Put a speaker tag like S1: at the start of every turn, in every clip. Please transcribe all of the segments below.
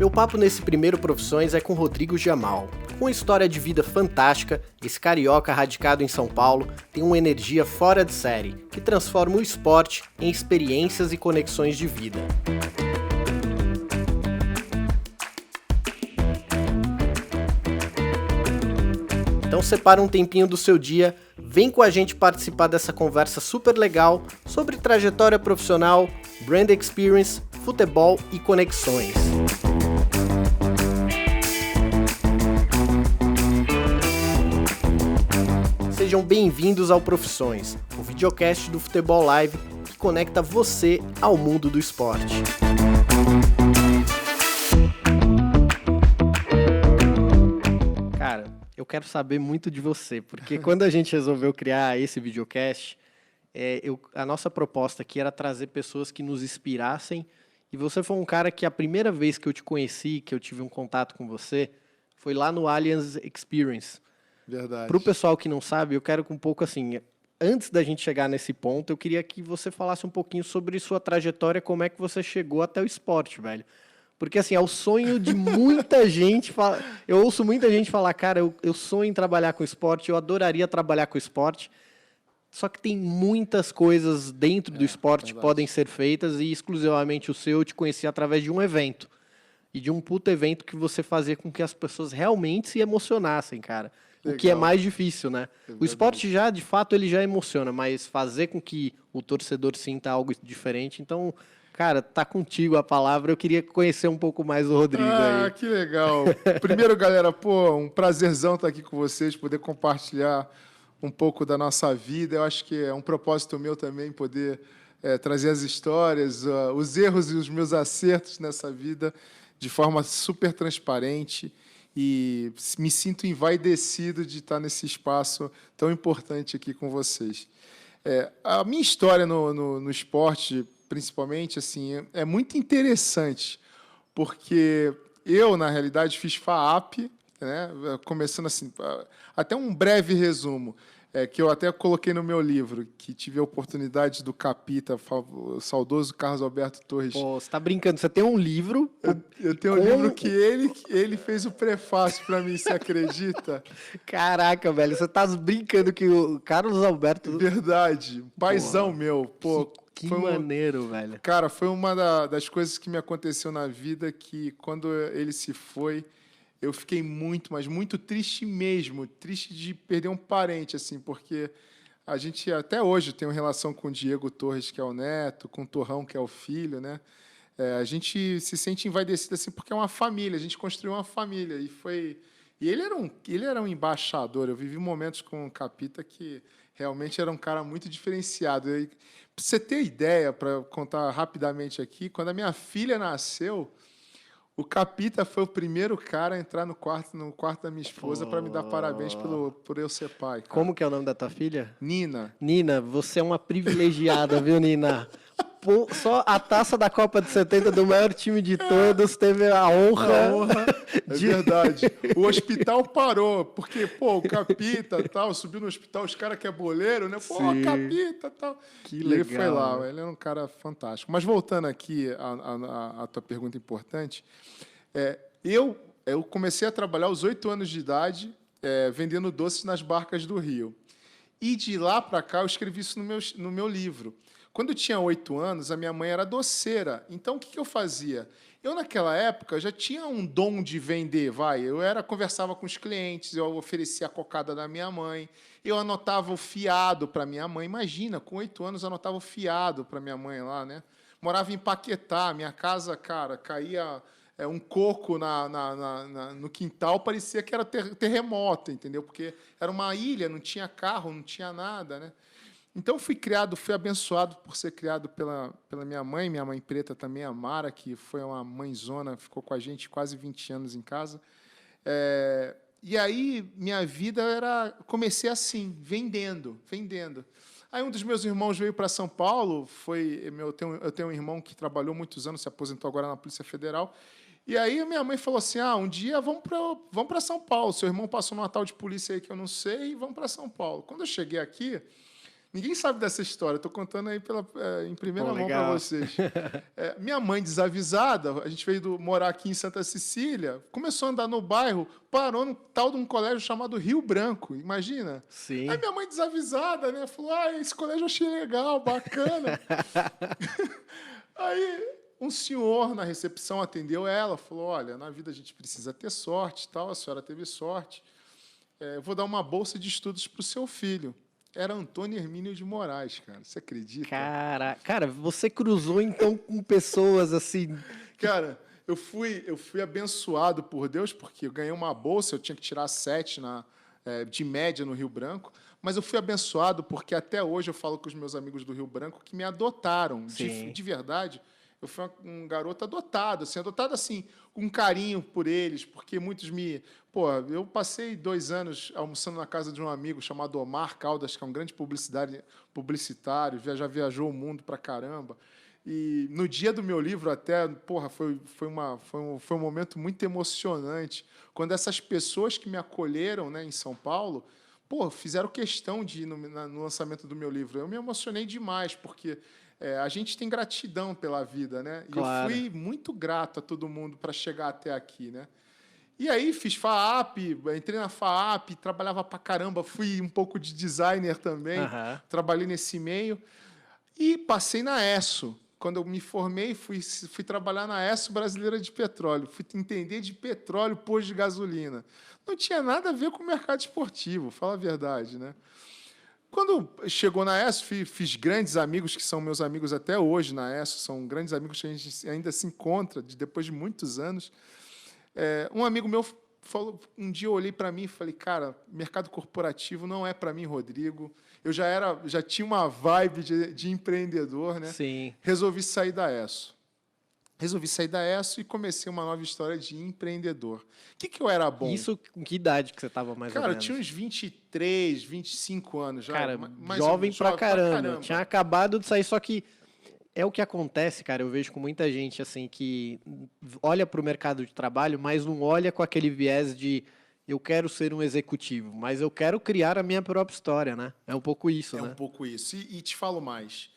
S1: Meu papo nesse primeiro Profissões é com Rodrigo Jamal. Com uma história de vida fantástica, esse carioca radicado em São Paulo tem uma energia fora de série, que transforma o esporte em experiências e conexões de vida. Então separa um tempinho do seu dia, vem com a gente participar dessa conversa super legal sobre trajetória profissional, brand experience, futebol e conexões. Sejam bem-vindos ao Profissões, o videocast do Futebol Live que conecta você ao mundo do esporte. Cara, eu quero saber muito de você, porque quando a gente resolveu criar esse videocast, a nossa proposta aqui era trazer pessoas que nos inspirassem, e você foi um cara que a primeira vez que eu te conheci, que eu tive um contato com você, foi lá no Allianz Experience.
S2: Verdade.
S1: Para o pessoal que não sabe, eu quero que um pouco assim, antes da gente chegar nesse ponto, eu queria que você falasse um pouquinho sobre sua trajetória, como é que você chegou até o esporte, velho. Porque assim, é o sonho de muita gente, eu ouço muita gente falar, cara, eu sonho em trabalhar com esporte, eu adoraria trabalhar com esporte, só que tem muitas coisas dentro do esporte que podem ser feitas e exclusivamente o seu eu te conheci através de um evento. E de um puto evento que você fazia com que as pessoas realmente se emocionassem, cara. Legal. O que é mais difícil, né? O esporte já, de fato, ele já emociona, mas fazer com que o torcedor sinta algo diferente. Então, cara, tá contigo a palavra. Eu queria conhecer um pouco mais o Rodrigo aí.
S2: Ah, que legal. Primeiro, galera, um prazerzão estar aqui com vocês, poder compartilhar um pouco da nossa vida. Eu acho que é um propósito meu também poder trazer as histórias, os erros e os meus acertos nessa vida de forma super transparente. E me sinto envaidecido de estar nesse espaço tão importante aqui com vocês. A minha história no esporte, principalmente, assim, é muito interessante, porque eu, na realidade, fiz FAAP, né, começando assim, até um breve resumo, que eu até coloquei no meu livro, que tive a oportunidade do Capita, o saudoso Carlos Alberto Torres.
S1: Pô, você tá brincando, você tem um livro...
S2: Eu tenho um livro que ele fez o prefácio para mim, você acredita?
S1: Caraca, velho, você tá brincando que o Carlos Alberto...
S2: Verdade, paizão meu. Pô,
S1: que maneiro, velho.
S2: Cara, foi uma das coisas que me aconteceu na vida que, quando ele se foi, eu fiquei muito, mas muito triste mesmo, triste de perder um parente, assim, porque a gente até hoje tem uma relação com o Diego Torres, que é o neto, com o Torrão, que é o filho, né? A gente se sente envaidecido assim porque é uma família, a gente construiu uma família e ele era um embaixador. Eu vivi momentos com o Capita que realmente era um cara muito diferenciado. Para você ter ideia, para contar rapidamente aqui, quando a minha filha nasceu, o Capita foi o primeiro cara a entrar no quarto da minha esposa para me dar parabéns por eu ser pai. Cara.
S1: Como que é o nome da tua filha?
S2: Nina.
S1: Nina, você é uma privilegiada, viu, Nina? Pô, só a taça da Copa de 70 do maior time de todos teve a honra.
S2: É verdade. O hospital parou, porque, o Capita tal, subiu no hospital, os caras que é boleiro, né? Pô, Capita tal.
S1: Que
S2: e
S1: legal.
S2: Ele foi lá, ele era um cara fantástico. Mas voltando aqui à tua pergunta importante, eu comecei a trabalhar aos 8 anos de idade, vendendo doces nas barcas do Rio. E de lá para cá eu escrevi isso no meu livro. Quando eu tinha 8 anos, a minha mãe era doceira. Então, o que eu fazia? Eu, naquela época, já tinha um dom de vender, conversava com os clientes, eu oferecia a cocada da minha mãe, eu anotava o fiado para minha mãe. Imagina, com 8 anos, eu anotava o fiado para minha mãe lá, né? Morava em Paquetá, minha casa, cara, caía um coco no quintal, parecia que era terremoto, entendeu? Porque era uma ilha, não tinha carro, não tinha nada, né? Então, fui abençoado por ser criado pela minha mãe preta também, a Mara, que foi uma mãezona, ficou com a gente quase 20 anos em casa. E aí, minha vida comecei assim, vendendo. Aí, um dos meus irmãos veio para São Paulo, eu tenho um irmão que trabalhou muitos anos, se aposentou agora na Polícia Federal, e aí minha mãe falou assim, um dia vamos para São Paulo, seu irmão passou no Natal de polícia aí que eu não sei, e vamos para São Paulo. Quando eu cheguei aqui, Ninguém sabe dessa história, estou contando aí em primeira mão para
S1: legal.
S2: vocês. Minha mãe, desavisada, a gente veio morar aqui em Santa Cecília, começou a andar no bairro, parou num tal de um colégio chamado Rio Branco, imagina?
S1: Sim.
S2: Aí minha mãe, desavisada, né, falou, esse colégio eu achei legal, bacana. Aí um senhor na recepção atendeu ela, falou, olha, na vida a gente precisa ter sorte, tal, a senhora teve sorte, eu vou dar uma bolsa de estudos para o seu filho. Era Antônio Hermínio de Moraes, cara. Você acredita?
S1: Cara, você cruzou então com pessoas assim.
S2: Cara, eu fui abençoado por Deus, porque eu ganhei uma bolsa, eu tinha que tirar 7 de média no Rio Branco, mas eu fui abençoado porque até hoje eu falo com os meus amigos do Rio Branco que me adotaram, de verdade. Eu fui um garoto adotado assim, com carinho por eles, porque muitos Pô, eu passei 2 anos almoçando na casa de um amigo chamado Omar Caldas, que é um grande publicitário, já viajou o mundo pra caramba. E no dia do meu livro até, porra, foi um momento muito emocionante, quando essas pessoas que me acolheram, né, em São Paulo, pô, fizeram questão de ir no lançamento do meu livro. Eu me emocionei demais, porque a gente tem gratidão pela vida, né?
S1: Claro.
S2: E eu fui muito grato a todo mundo para chegar até aqui, né? E aí fiz FAAP, entrei na FAAP, trabalhava pra caramba, fui um pouco de designer também, trabalhei nesse meio e passei na ESSO. Quando eu me formei, fui trabalhar na ESSO Brasileira de Petróleo, fui entender de petróleo, posto de gasolina. Não tinha nada a ver com o mercado esportivo, fala a verdade, né? Quando chegou na ESSO, fiz grandes amigos, que são meus amigos até hoje na ESSO, são grandes amigos que a gente ainda se encontra depois de muitos anos. Um amigo meu falou, um dia eu olhei para mim e falei, cara, mercado corporativo não é para mim, Rodrigo. Eu já tinha uma vibe de empreendedor, né?
S1: Sim.
S2: Resolvi sair da ESSO e comecei uma nova história de empreendedor. O que eu era bom?
S1: Isso com que idade que você estava mais ou menos?
S2: Cara, eu tinha uns 23, 25 anos já.
S1: Cara, jovem pra caramba. Tinha acabado de sair, só que é o que acontece, cara. Eu vejo com muita gente assim que olha para o mercado de trabalho, mas não olha com aquele viés de eu quero ser um executivo, mas eu quero criar a minha própria história, né? É um pouco isso, né?
S2: É um pouco isso. E te falo mais.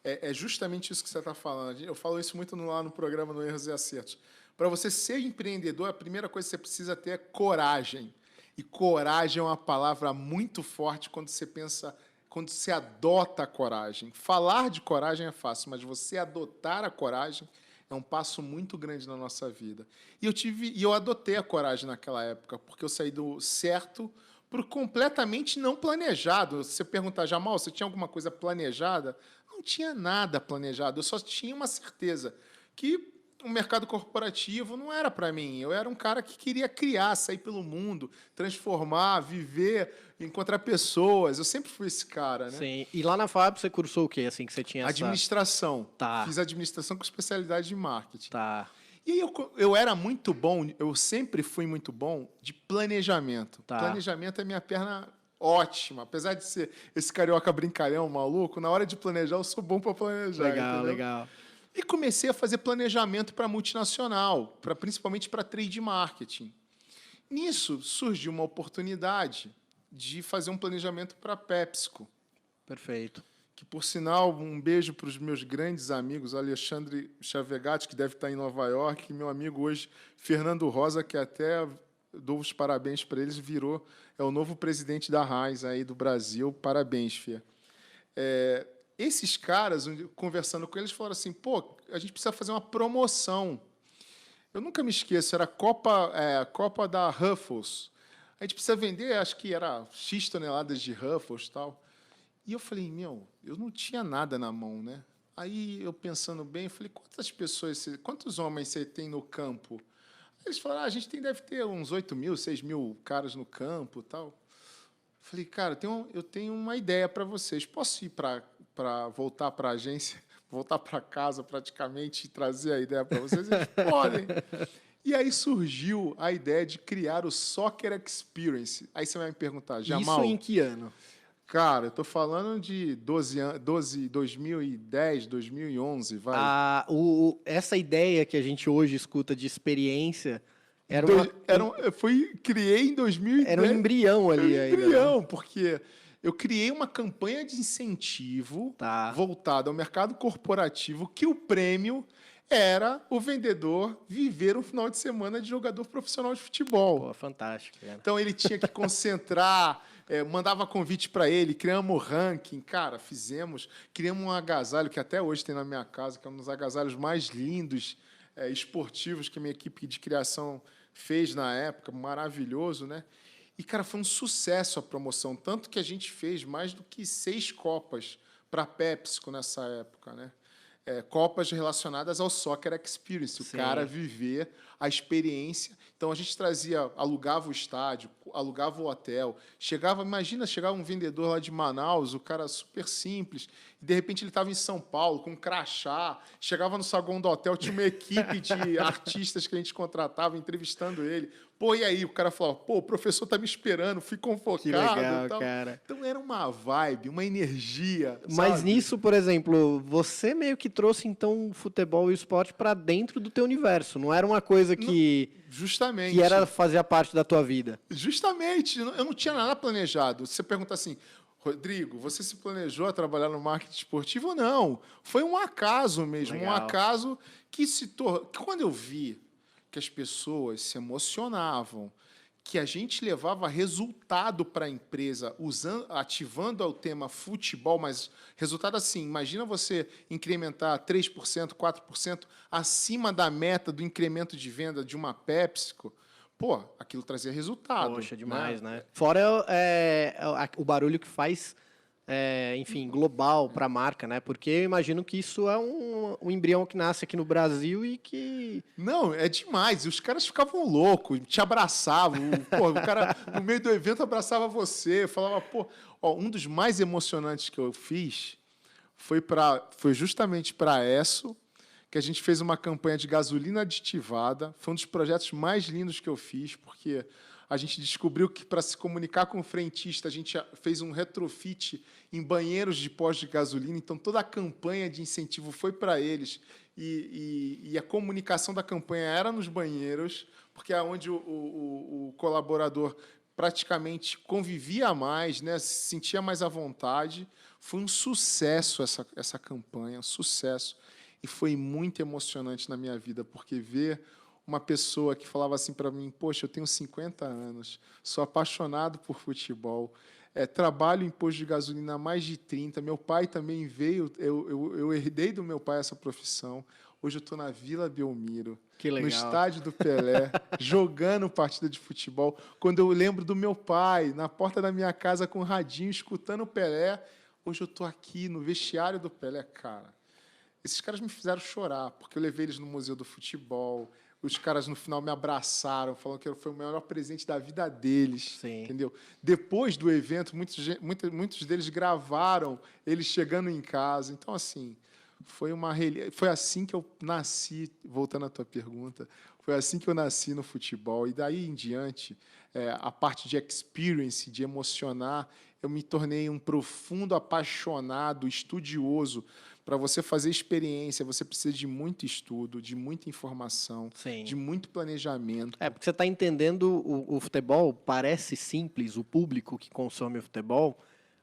S2: É justamente isso que você está falando. Eu falo isso muito lá no programa no Erros e Acertos. Para você ser empreendedor, a primeira coisa que você precisa ter é coragem. E coragem é uma palavra muito forte quando você adota a coragem. Falar de coragem é fácil, mas você adotar a coragem é um passo muito grande na nossa vida. E eu adotei a coragem naquela época, porque eu saí do certo para o completamente não planejado. Se você perguntar, Jamal, você tinha alguma coisa planejada? Não tinha nada planejado. Eu só tinha uma certeza que o mercado corporativo não era para mim. Eu era um cara que queria criar, sair pelo mundo, transformar, viver, encontrar pessoas. Eu sempre fui esse cara, né?
S1: Sim. E lá na FAB você cursou o quê, assim, que você tinha
S2: administração.
S1: Tá.
S2: Fiz administração com especialidade de marketing.
S1: Tá.
S2: E aí eu era muito bom, eu sempre fui muito bom de planejamento.
S1: Tá.
S2: Planejamento é minha perna ótima. Apesar de ser esse carioca brincalhão, maluco, na hora de planejar eu sou bom para planejar.
S1: Legal,
S2: entendeu?
S1: legal.
S2: E comecei a fazer planejamento para multinacional, principalmente para trade marketing. Nisso surgiu uma oportunidade de fazer um planejamento para a PepsiCo.
S1: Perfeito.
S2: Que, por sinal, um beijo para os meus grandes amigos, Alexandre Chavegatti, que deve estar em Nova York, e meu amigo hoje, Fernando Rosa, que até dou os parabéns para eles, é o novo presidente da Heinz aí do Brasil. Parabéns, Fê. Esses caras, conversando com eles, falaram assim, pô, a gente precisa fazer uma promoção. Eu nunca me esqueço, era a Copa da Ruffles. A gente precisa vender, acho que era X toneladas de Ruffles e tal. E eu falei, eu não tinha nada na mão, né? Aí, eu pensando bem, eu falei, quantos homens você tem no campo? Eles falaram, a gente deve ter uns 8 mil, 6 mil caras no campo e tal. Falei, cara, eu tenho uma ideia para vocês. Posso ir para voltar para a agência, voltar para casa praticamente e trazer a ideia para vocês? Eles podem. E aí surgiu a ideia de criar o Soccer Experience. Aí você vai me perguntar, Jamal...
S1: Isso em que ano?
S2: Cara, eu tô falando de 2010, 2011, vai.
S1: Essa ideia que a gente hoje escuta de experiência
S2: criei em 2010.
S1: Era um embrião ali ainda.
S2: Embrião, porque eu criei uma campanha de incentivo
S1: Tá.
S2: voltada ao mercado corporativo, que o prêmio era o vendedor viver um final de semana de jogador profissional de futebol.
S1: Pô, fantástico, cara.
S2: Então ele tinha que concentrar, mandava convite para ele, criamos o ranking, cara, criamos um agasalho que até hoje tem na minha casa, que é um dos agasalhos mais lindos, esportivos que a minha equipe de criação fez na época, maravilhoso, né? E, cara, foi um sucesso a promoção, tanto que a gente fez mais do que 6 copas para a PepsiCo nessa época, né? Copas relacionadas ao Soccer Experience, o
S1: Sim.
S2: cara viver a experiência. Então, a gente alugava o estádio, alugava o hotel, imagina, chegava um vendedor lá de Manaus, o cara super simples, e de repente ele estava em São Paulo, com um crachá, chegava no saguão do hotel, tinha uma equipe de artistas que a gente contratava, entrevistando ele. Pô, e aí? O cara falava, pô, o professor tá me esperando, fui convocado.
S1: Que legal,
S2: e tal.
S1: cara.
S2: Então, era uma vibe, uma energia,
S1: Mas
S2: sabe?
S1: nisso, por exemplo, você meio que trouxe, então, o futebol e o esporte para dentro do teu universo. Não era uma coisa que
S2: Justamente.
S1: era fazia parte da tua vida.
S2: Justamente. Eu não tinha nada planejado. Você pergunta assim, Rodrigo, você se planejou a trabalhar no marketing esportivo ou não? Foi um acaso mesmo.
S1: Legal.
S2: Um acaso que quando eu vi que as pessoas se emocionavam, que a gente levava resultado para a empresa, ativando o tema futebol, mas resultado assim, imagina você incrementar 3%, 4% acima da meta do incremento de venda de uma PepsiCo, pô, aquilo trazia resultado.
S1: Poxa, demais, né? Fora o barulho que faz, enfim, global para a marca, né? Porque eu imagino que isso é um embrião que nasce aqui no Brasil e que...
S2: Não, é demais. E os caras ficavam loucos, te abraçavam. Pô, o cara, no meio do evento, abraçava você, falava, pô... Ó, um dos mais emocionantes que eu fiz foi justamente para a ESSO, que a gente fez uma campanha de gasolina aditivada. Foi um dos projetos mais lindos que eu fiz, porque a gente descobriu que, para se comunicar com o frentista, a gente fez um retrofit em banheiros de postos de gasolina. Então, toda a campanha de incentivo foi para eles. E a comunicação da campanha era nos banheiros, porque é onde o colaborador praticamente convivia mais, né, se sentia mais à vontade. Foi um sucesso essa campanha, um sucesso. E foi muito emocionante na minha vida, porque ver uma pessoa que falava assim para mim, poxa, eu tenho 50 anos, sou apaixonado por futebol, trabalho em posto de gasolina há mais de 30, meu pai também veio, eu herdei do meu pai essa profissão, hoje eu estou na Vila Belmiro,
S1: Que legal.
S2: no estádio do Pelé, jogando partida de futebol, quando eu lembro do meu pai, na porta da minha casa com o radinho, escutando o Pelé, hoje eu estou aqui no vestiário do Pelé, cara. Esses caras me fizeram chorar, porque eu levei eles no Museu do Futebol. Os caras, no final, me abraçaram, falando que foi o melhor presente da vida deles.
S1: Sim.
S2: Entendeu? Depois do evento, muitos deles gravaram eles chegando em casa. Então, assim, foi assim que eu nasci, voltando à tua pergunta, foi assim que eu nasci no futebol. E daí em diante, a parte de experience, de emocionar, eu me tornei um profundo apaixonado, estudioso. Para você fazer experiência, você precisa de muito estudo, de muita informação,
S1: Sim.
S2: de muito planejamento.
S1: Porque você está entendendo o futebol, parece simples, o público que consome o futebol,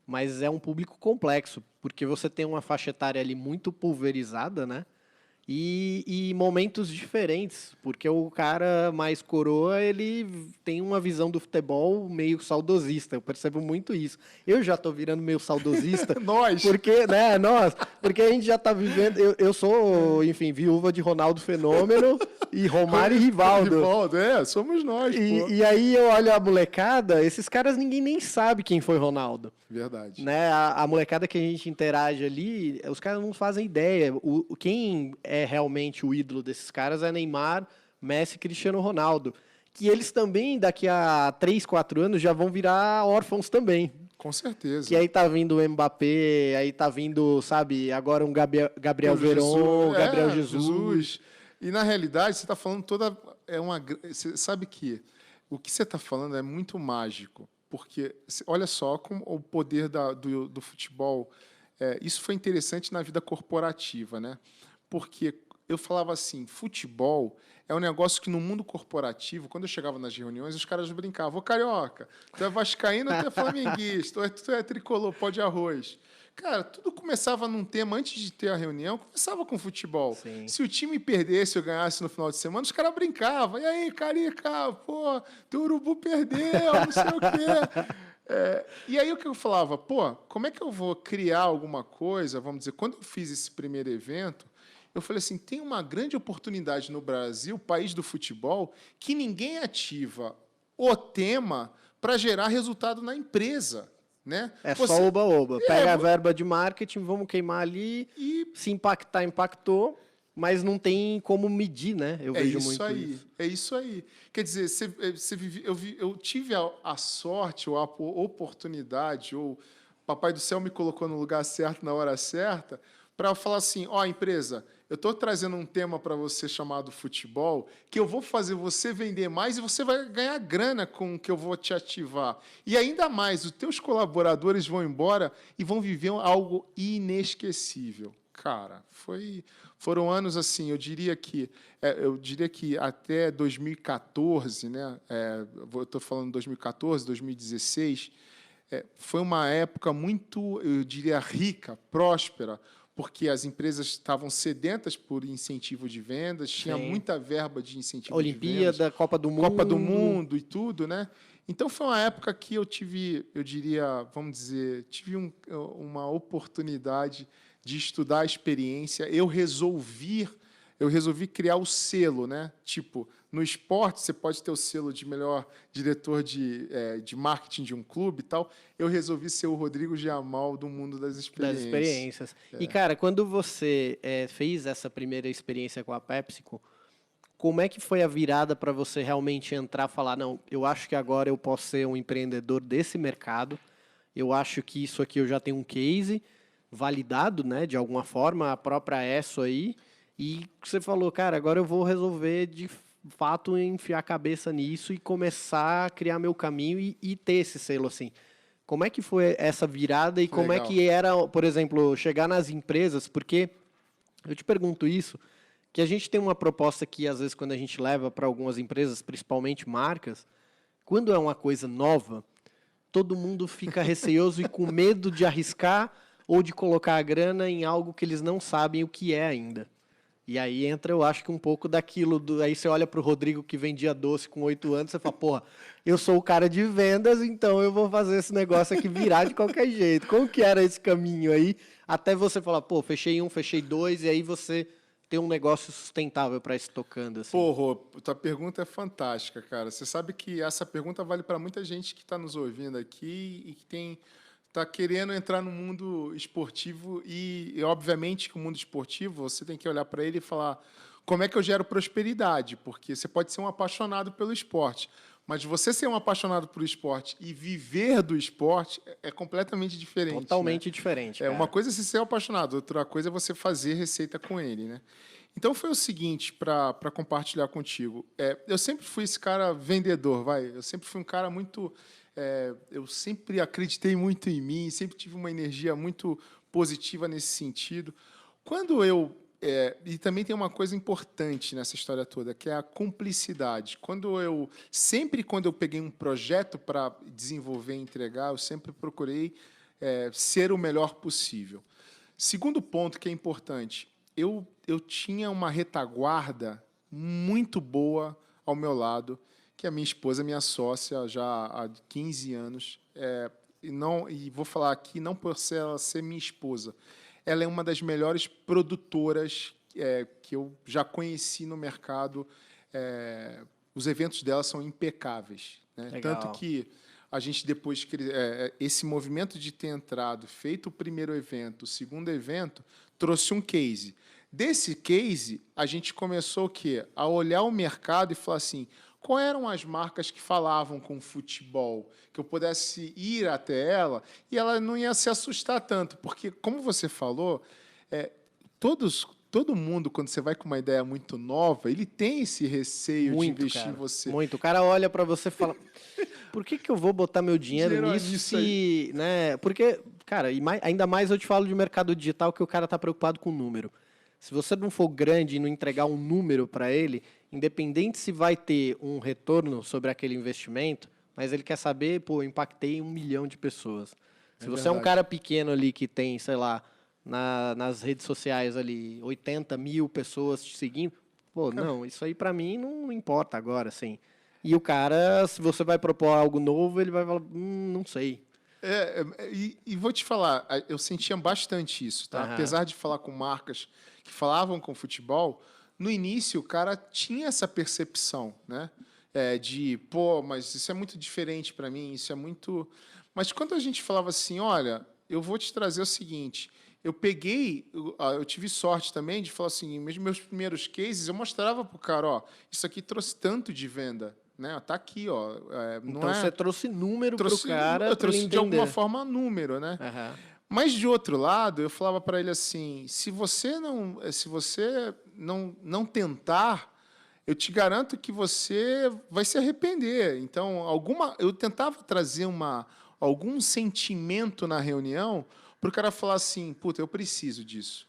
S1: mas é um público complexo, porque você tem uma faixa etária ali muito pulverizada, né? E momentos diferentes, porque o cara mais coroa, ele tem uma visão do futebol meio saudosista, eu percebo muito isso. Eu já tô virando meio saudosista.
S2: Nós!
S1: Porque, né, porque a gente já tá vivendo, eu sou, enfim, viúva de Ronaldo Fenômeno e Romário e Rivaldo.
S2: Somos nós, pô.
S1: E aí eu olho a molecada, esses caras ninguém nem sabe quem foi Ronaldo.
S2: Verdade.
S1: Né? A molecada que a gente interage ali, os caras não fazem ideia. Quem é realmente o ídolo desses caras é Neymar, Messi e Cristiano Ronaldo. Que eles também, daqui a 3, 4 anos, já vão virar órfãos também.
S2: Com certeza.
S1: Que aí tá vindo o Mbappé, aí tá vindo, sabe, agora um Gabriel Veron, Gabriel Jesus.
S2: E, na realidade, você está falando você sabe que o que você está falando é muito mágico. Porque, olha só como o poder do futebol. Isso foi interessante na vida corporativa, né? Porque eu falava assim, futebol é um negócio que no mundo corporativo, quando eu chegava nas reuniões, os caras brincavam, ô carioca, tu é vascaíno ou tu é flamenguista, ou tu é tricolor, pó de arroz. Cara, tudo começava num tema, antes de ter a reunião, começava com futebol.
S1: Sim.
S2: Se o time perdesse ou ganhasse no final de semana, os caras brincavam. E aí, Carica, pô, teu urubu perdeu, não sei o quê. E aí o que eu falava, pô, como é que eu vou criar alguma coisa, vamos dizer, quando eu fiz esse primeiro evento, eu falei assim, tem uma grande oportunidade no Brasil, país do futebol, que ninguém ativa o tema para gerar resultado na empresa. Né?
S1: É só oba-oba. Pega a verba de marketing, vamos queimar ali,
S2: e
S1: se impactar, impactou, mas não tem como medir, né? Eu vejo muito isso.
S2: É isso aí. Quer dizer, eu tive a sorte ou a oportunidade, ou Papai do Céu me colocou no lugar certo na hora certa, para falar assim, ó, empresa, eu estou trazendo um tema para você chamado futebol, que eu vou fazer você vender mais e você vai ganhar grana com o que eu vou te ativar. E ainda mais, os teus colaboradores vão embora e vão viver algo inesquecível. Cara, foram anos assim, eu diria que até 2014, né? Eu estou falando 2014, 2016, foi uma época muito, eu diria, rica, próspera, porque as empresas estavam sedentas por incentivo de vendas, tinha muita verba de incentivo de vendas.
S1: Olimpíada, Copa do Mundo.
S2: Copa do Mundo e tudo, né? Então, foi uma época que eu tive, eu diria, vamos dizer, uma oportunidade de estudar a experiência. Eu resolvi criar o selo, né? Tipo, no esporte, você pode ter o selo de melhor diretor de marketing de um clube e tal. Eu resolvi ser o Rodrigo Giamal do mundo das experiências.
S1: E, cara, quando você fez essa primeira experiência com a PepsiCo, como é que foi a virada para você realmente entrar e falar, não, eu acho que agora eu posso ser um empreendedor desse mercado, eu acho que isso aqui eu já tenho um case validado, né, de alguma forma, a própria ESSO aí, e você falou, cara, agora eu vou resolver de fato enfiar a cabeça nisso e começar a criar meu caminho e ter esse selo assim. Como é que foi essa virada e como é que era, por exemplo, chegar nas empresas? Porque eu te pergunto isso, que a gente tem uma proposta que, às vezes, quando a gente leva para algumas empresas, principalmente marcas, quando é uma coisa nova, todo mundo fica receoso e com medo de arriscar ou de colocar a grana em algo que eles não sabem o que é ainda. E aí entra, eu acho que um pouco daquilo, aí você olha para o Rodrigo que vendia doce com 8 anos, você fala, porra, eu sou o cara de vendas, então eu vou fazer esse negócio aqui virar de qualquer jeito. Como que era esse caminho aí? Até você falar, pô, fechei 1, fechei 2, e aí você ter um negócio sustentável para ir tocando. Assim.
S2: Pô, Rô, tua pergunta é fantástica, cara. Você sabe que essa pergunta vale para muita gente que está nos ouvindo aqui e que está querendo entrar no mundo esportivo e, obviamente, que o mundo esportivo, você tem que olhar para ele e falar como é que eu gero prosperidade, porque você pode ser um apaixonado pelo esporte, mas você ser um apaixonado pelo esporte e viver do esporte é completamente diferente.
S1: Totalmente diferente, cara.
S2: Uma coisa é você ser apaixonado, outra coisa é você fazer receita com ele, né? Então, foi o seguinte, para compartilhar contigo. Eu sempre fui esse cara vendedor, vai. Eu sempre fui um cara muito... eu sempre acreditei muito em mim, sempre tive uma energia muito positiva nesse sentido. E também tem uma coisa importante nessa história toda, que é a cumplicidade. Quando eu peguei um projeto para desenvolver e entregar, eu sempre procurei ser o melhor possível. Segundo ponto que é importante, eu tinha uma retaguarda muito boa ao meu lado, que é a minha esposa, minha sócia, já há 15 anos. E vou falar aqui, não por ela ser minha esposa, ela é uma das melhores produtoras que eu já conheci no mercado. Os eventos dela são impecáveis. Né? Tanto que a gente, depois esse movimento de ter entrado, feito o primeiro evento, o segundo evento, trouxe um case. Desse case, a gente começou o quê? A olhar o mercado e falar assim, quais eram as marcas que falavam com futebol, que eu pudesse ir até ela e ela não ia se assustar tanto, porque, como você falou, todo mundo, quando você vai com uma ideia muito nova, ele tem esse receio
S1: muito,
S2: de investir
S1: cara,
S2: em você.
S1: Muito. O cara olha para você e fala, por que eu vou botar meu dinheiro nisso se... Né? Porque, cara, ainda mais eu te falo de mercado digital, que o cara está preocupado com o número. Se você não for grande e não entregar um número para ele, independente se vai ter um retorno sobre aquele investimento, mas ele quer saber, pô, impactei 1 milhão de pessoas. Se você é um cara pequeno ali que tem, sei lá, nas redes sociais ali, 80 mil pessoas te seguindo, pô, não, isso aí para mim não importa agora, assim. E o cara, se você vai propor algo novo, ele vai falar, não sei.
S2: E vou te falar, eu sentia bastante isso, tá? Apesar de falar com marcas que falavam com futebol, no início o cara tinha essa percepção, né? Pô, mas isso é muito diferente para mim, isso é muito... Mas quando a gente falava assim, olha, eu vou te trazer o seguinte, eu tive sorte também de falar assim, meus primeiros cases, eu mostrava para o cara, ó, isso aqui trouxe tanto de venda, né? Tá aqui, ó.
S1: Então você trouxe número para o cara.
S2: Eu trouxe de alguma forma número, né? Mas de outro lado, eu falava para ele assim: se você não tentar, eu te garanto que você vai se arrepender. Então, eu tentava trazer algum sentimento na reunião para o cara falar assim: puta, eu preciso disso.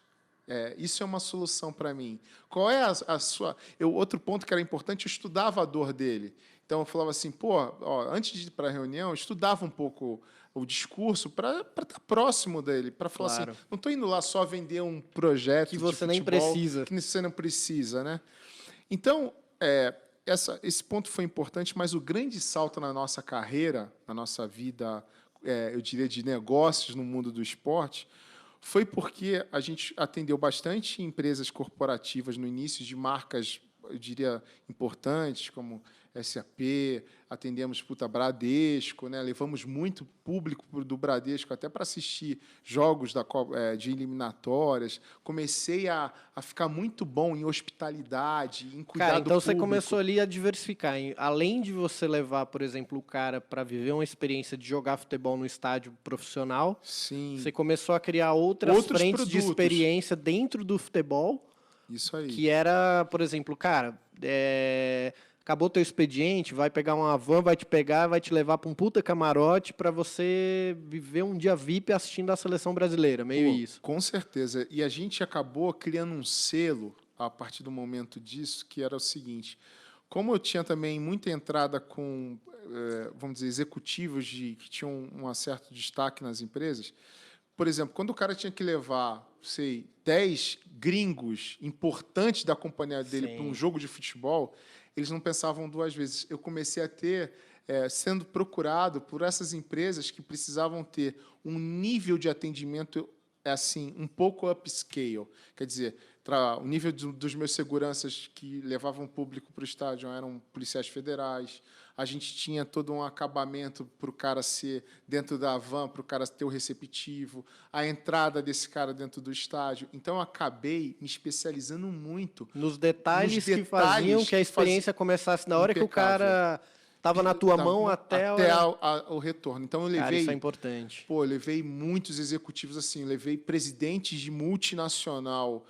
S2: Isso é uma solução para mim. Qual é a sua... outro ponto que era importante, eu estudava a dor dele. Então, eu falava assim, antes de ir para a reunião, eu estudava um pouco o discurso para estar próximo dele, para falar assim, não estou indo lá só vender um projeto
S1: que você nem precisa.
S2: Que você não precisa, né? Então, esse ponto foi importante, mas o grande salto na nossa carreira, na nossa vida, eu diria, de negócios no mundo do esporte, foi porque a gente atendeu bastante empresas corporativas no início, de marcas, eu diria, importantes, como SAP, atendemos Bradesco, né? Levamos muito público do Bradesco até para assistir jogos de eliminatórias. Comecei a ficar muito bom em hospitalidade, em cuidar do público.
S1: Então você começou ali a diversificar. Além de você levar, por exemplo, o cara para viver uma experiência de jogar futebol no estádio profissional,
S2: sim,
S1: você começou a criar outros frentes produtos de experiência dentro do futebol.
S2: Isso aí.
S1: Que era, por exemplo, cara, acabou teu expediente, vai pegar uma van, vai te pegar, vai te levar para um puta camarote para você viver um dia VIP assistindo a seleção brasileira, meio isso.
S2: Com certeza. E a gente acabou criando um selo a partir do momento disso, que era o seguinte: como eu tinha também muita entrada com, vamos dizer, executivos que tinham um certo destaque nas empresas, por exemplo, quando o cara tinha que levar, 10 gringos importantes da companhia dele para um jogo de futebol, eles não pensavam duas vezes. Eu comecei a ter, sendo procurado por essas empresas que precisavam ter um nível de atendimento assim, um pouco upscale. Quer dizer, o nível dos meus seguranças que levavam público para o estádio eram policiais federais. A gente tinha todo um acabamento para o cara ser dentro da van, para o cara ter o receptivo, a entrada desse cara dentro do estádio. Então, eu acabei me especializando muito
S1: nos detalhes que faziam que a experiência começasse na hora que o cara estava na tua mão até
S2: o retorno. Então, eu levei...
S1: Cara, isso é importante.
S2: Eu levei muitos executivos assim, eu levei presidentes de multinacional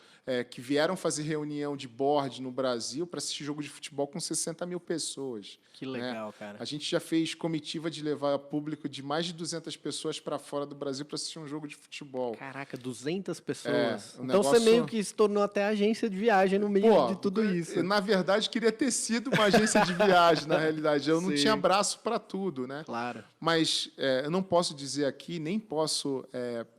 S2: que vieram fazer reunião de board no Brasil para assistir jogo de futebol com 60 mil pessoas.
S1: Que legal, cara.
S2: A gente já fez comitiva de levar público de mais de 200 pessoas para fora do Brasil para assistir um jogo de futebol.
S1: Caraca, 200 pessoas. Então
S2: negócio...
S1: você meio que se tornou até agência de viagem no meio de tudo isso.
S2: Na verdade, queria ter sido uma agência de viagem, na realidade. Eu não tinha braço para tudo, né?
S1: Claro.
S2: Mas eu não posso dizer aqui, nem posso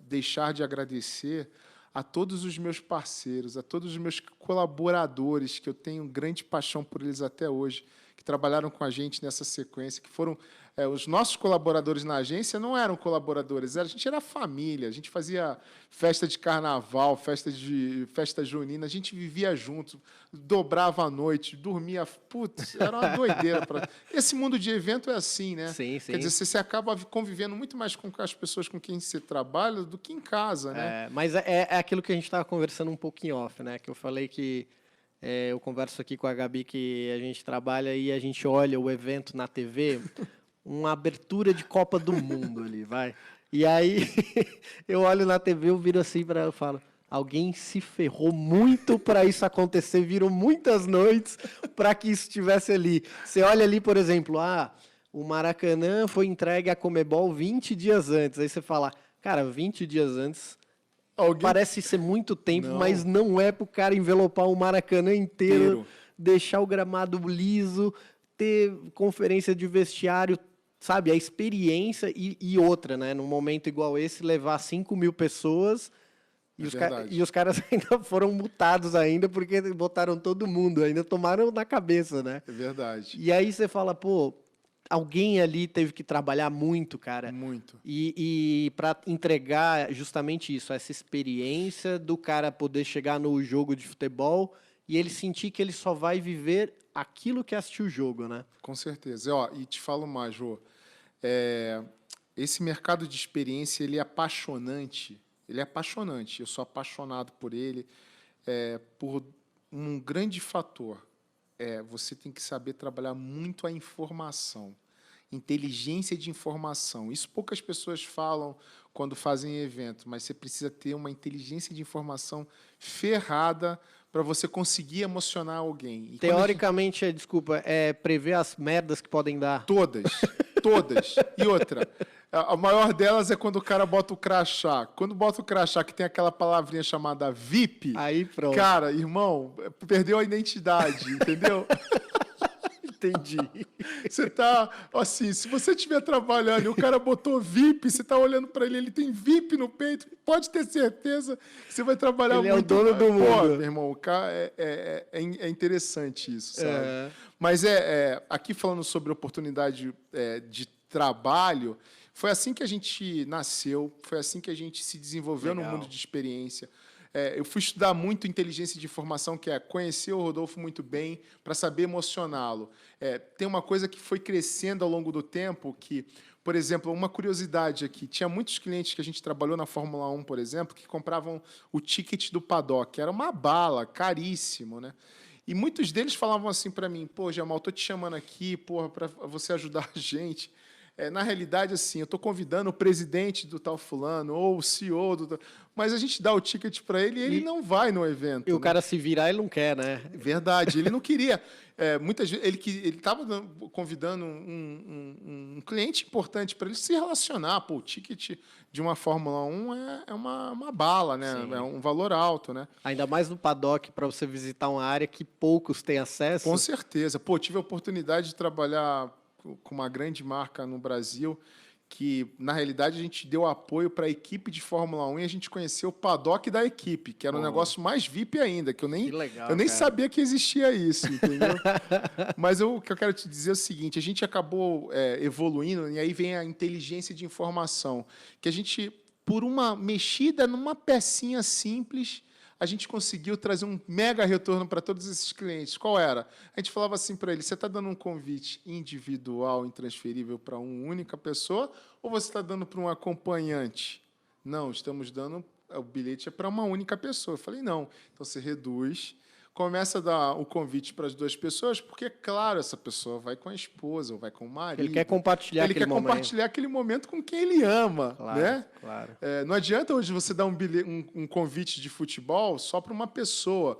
S2: deixar de agradecer a todos os meus parceiros, a todos os meus colaboradores, que eu tenho grande paixão por eles até hoje, que trabalharam com a gente nessa sequência, que foram... os nossos colaboradores na agência não eram colaboradores, a gente era família, a gente fazia festa de carnaval, festa junina, a gente vivia junto, dobrava a noite, dormia... Putz, era uma doideira. Esse mundo de evento é assim, né?
S1: Sim, sim.
S2: Quer dizer, você acaba convivendo muito mais com as pessoas com quem você trabalha do que em casa, né?
S1: Mas é aquilo que a gente estava conversando um pouco em off, né? Que eu falei que eu converso aqui com a Gabi que a gente trabalha e a gente olha o evento na TV, uma abertura de Copa do Mundo ali, vai. E aí eu olho na TV, eu viro assim para eu falo, alguém se ferrou muito para isso acontecer, viram muitas noites para que isso estivesse ali. Você olha ali, por exemplo, o Maracanã foi entregue à Conmebol 20 dias antes. Aí você fala, cara, 20 dias antes parece ser muito tempo,
S2: Não.
S1: mas não é pro cara envelopar o Maracanã inteiro,
S2: Inteiro.
S1: deixar o gramado liso, ter conferência de vestiário, sabe? A experiência e outra, né? Num momento igual esse, levar 5.000 pessoas
S2: Verdade.
S1: e os caras ainda foram multados ainda porque botaram todo mundo, ainda tomaram na cabeça, né?
S2: É verdade.
S1: E aí você fala, pô, alguém ali teve que trabalhar muito, cara.
S2: Muito.
S1: E para entregar justamente isso, essa experiência do cara poder chegar no jogo de futebol e ele sentir que ele só vai viver aquilo que assistiu o jogo, né?
S2: Com certeza. Ó, e te falo mais, Jô. Esse mercado de experiência, ele é apaixonante. Ele é apaixonante. Eu sou apaixonado por ele por um grande fator. Você tem que saber trabalhar muito a informação. Inteligência de informação. Isso poucas pessoas falam quando fazem evento, mas você precisa ter uma inteligência de informação ferrada para você conseguir emocionar alguém. E
S1: Teoricamente, desculpa, é prever as merdas que podem dar.
S2: Todas. E outra, a maior delas é quando o cara bota o crachá. Quando bota o crachá, que tem aquela palavrinha chamada VIP,
S1: Aí pronto.
S2: cara, irmão, perdeu a identidade, entendeu?
S1: Entendi.
S2: Você tá, assim, se você estiver trabalhando e o cara botou VIP, você tá olhando para ele tem VIP no peito, pode ter certeza que você vai trabalhar
S1: ele
S2: muito.
S1: Ele é o dono do
S2: Pô,
S1: mundo.
S2: meu irmão, o cara é interessante isso, sabe?
S1: É.
S2: Mas aqui falando sobre oportunidade de trabalho, foi assim que a gente nasceu, foi assim que a gente se desenvolveu no mundo de experiência. Eu fui estudar muito inteligência de informação, que é conhecer o Rodolfo muito bem, para saber emocioná-lo. Tem uma coisa que foi crescendo ao longo do tempo, que, por exemplo, uma curiosidade aqui, tinha muitos clientes que a gente trabalhou na Fórmula 1, por exemplo, que compravam o ticket do paddock, era uma bala, caríssimo, né? E muitos deles falavam assim para mim, pô, Jamal, estou te chamando aqui, para você ajudar a gente. Na realidade, assim, eu estou convidando o presidente do tal fulano ou o CEO do... Mas a gente dá o ticket para ele e ele não vai no evento.
S1: E o cara se virar, ele não quer, né?
S2: Verdade, ele não queria. Muitas vezes ele estava convidando um cliente importante para ele se relacionar. Pô, o ticket de uma Fórmula 1 é uma bala, né?
S1: Sim.
S2: É um valor alto, né?
S1: Ainda mais no paddock, para você visitar uma área que poucos têm acesso.
S2: Com certeza. Pô, tive a oportunidade de trabalhar com uma grande marca no Brasil, que, na realidade, a gente deu apoio para a equipe de Fórmula 1 e a gente conheceu o paddock da equipe, que era um negócio mais VIP ainda, que eu nem sabia que existia isso, entendeu? Mas o que eu quero te dizer é o seguinte, a gente acabou evoluindo, e aí vem a inteligência de informação, que a gente, por uma mexida numa pecinha simples, a gente conseguiu trazer um mega retorno para todos esses clientes. Qual era? A gente falava assim para ele, você está dando um convite individual, intransferível para uma única pessoa ou você está dando para um acompanhante? Não, estamos dando, o bilhete é para uma única pessoa. Eu falei, não. Então, você reduz, começa a dar o convite para as duas pessoas, porque, claro, essa pessoa vai com a esposa ou vai com o marido.
S1: Ele quer compartilhar
S2: aquele momento com quem ele ama,
S1: claro,
S2: né?
S1: Claro.
S2: Não adianta hoje você dar um convite de futebol só para uma pessoa.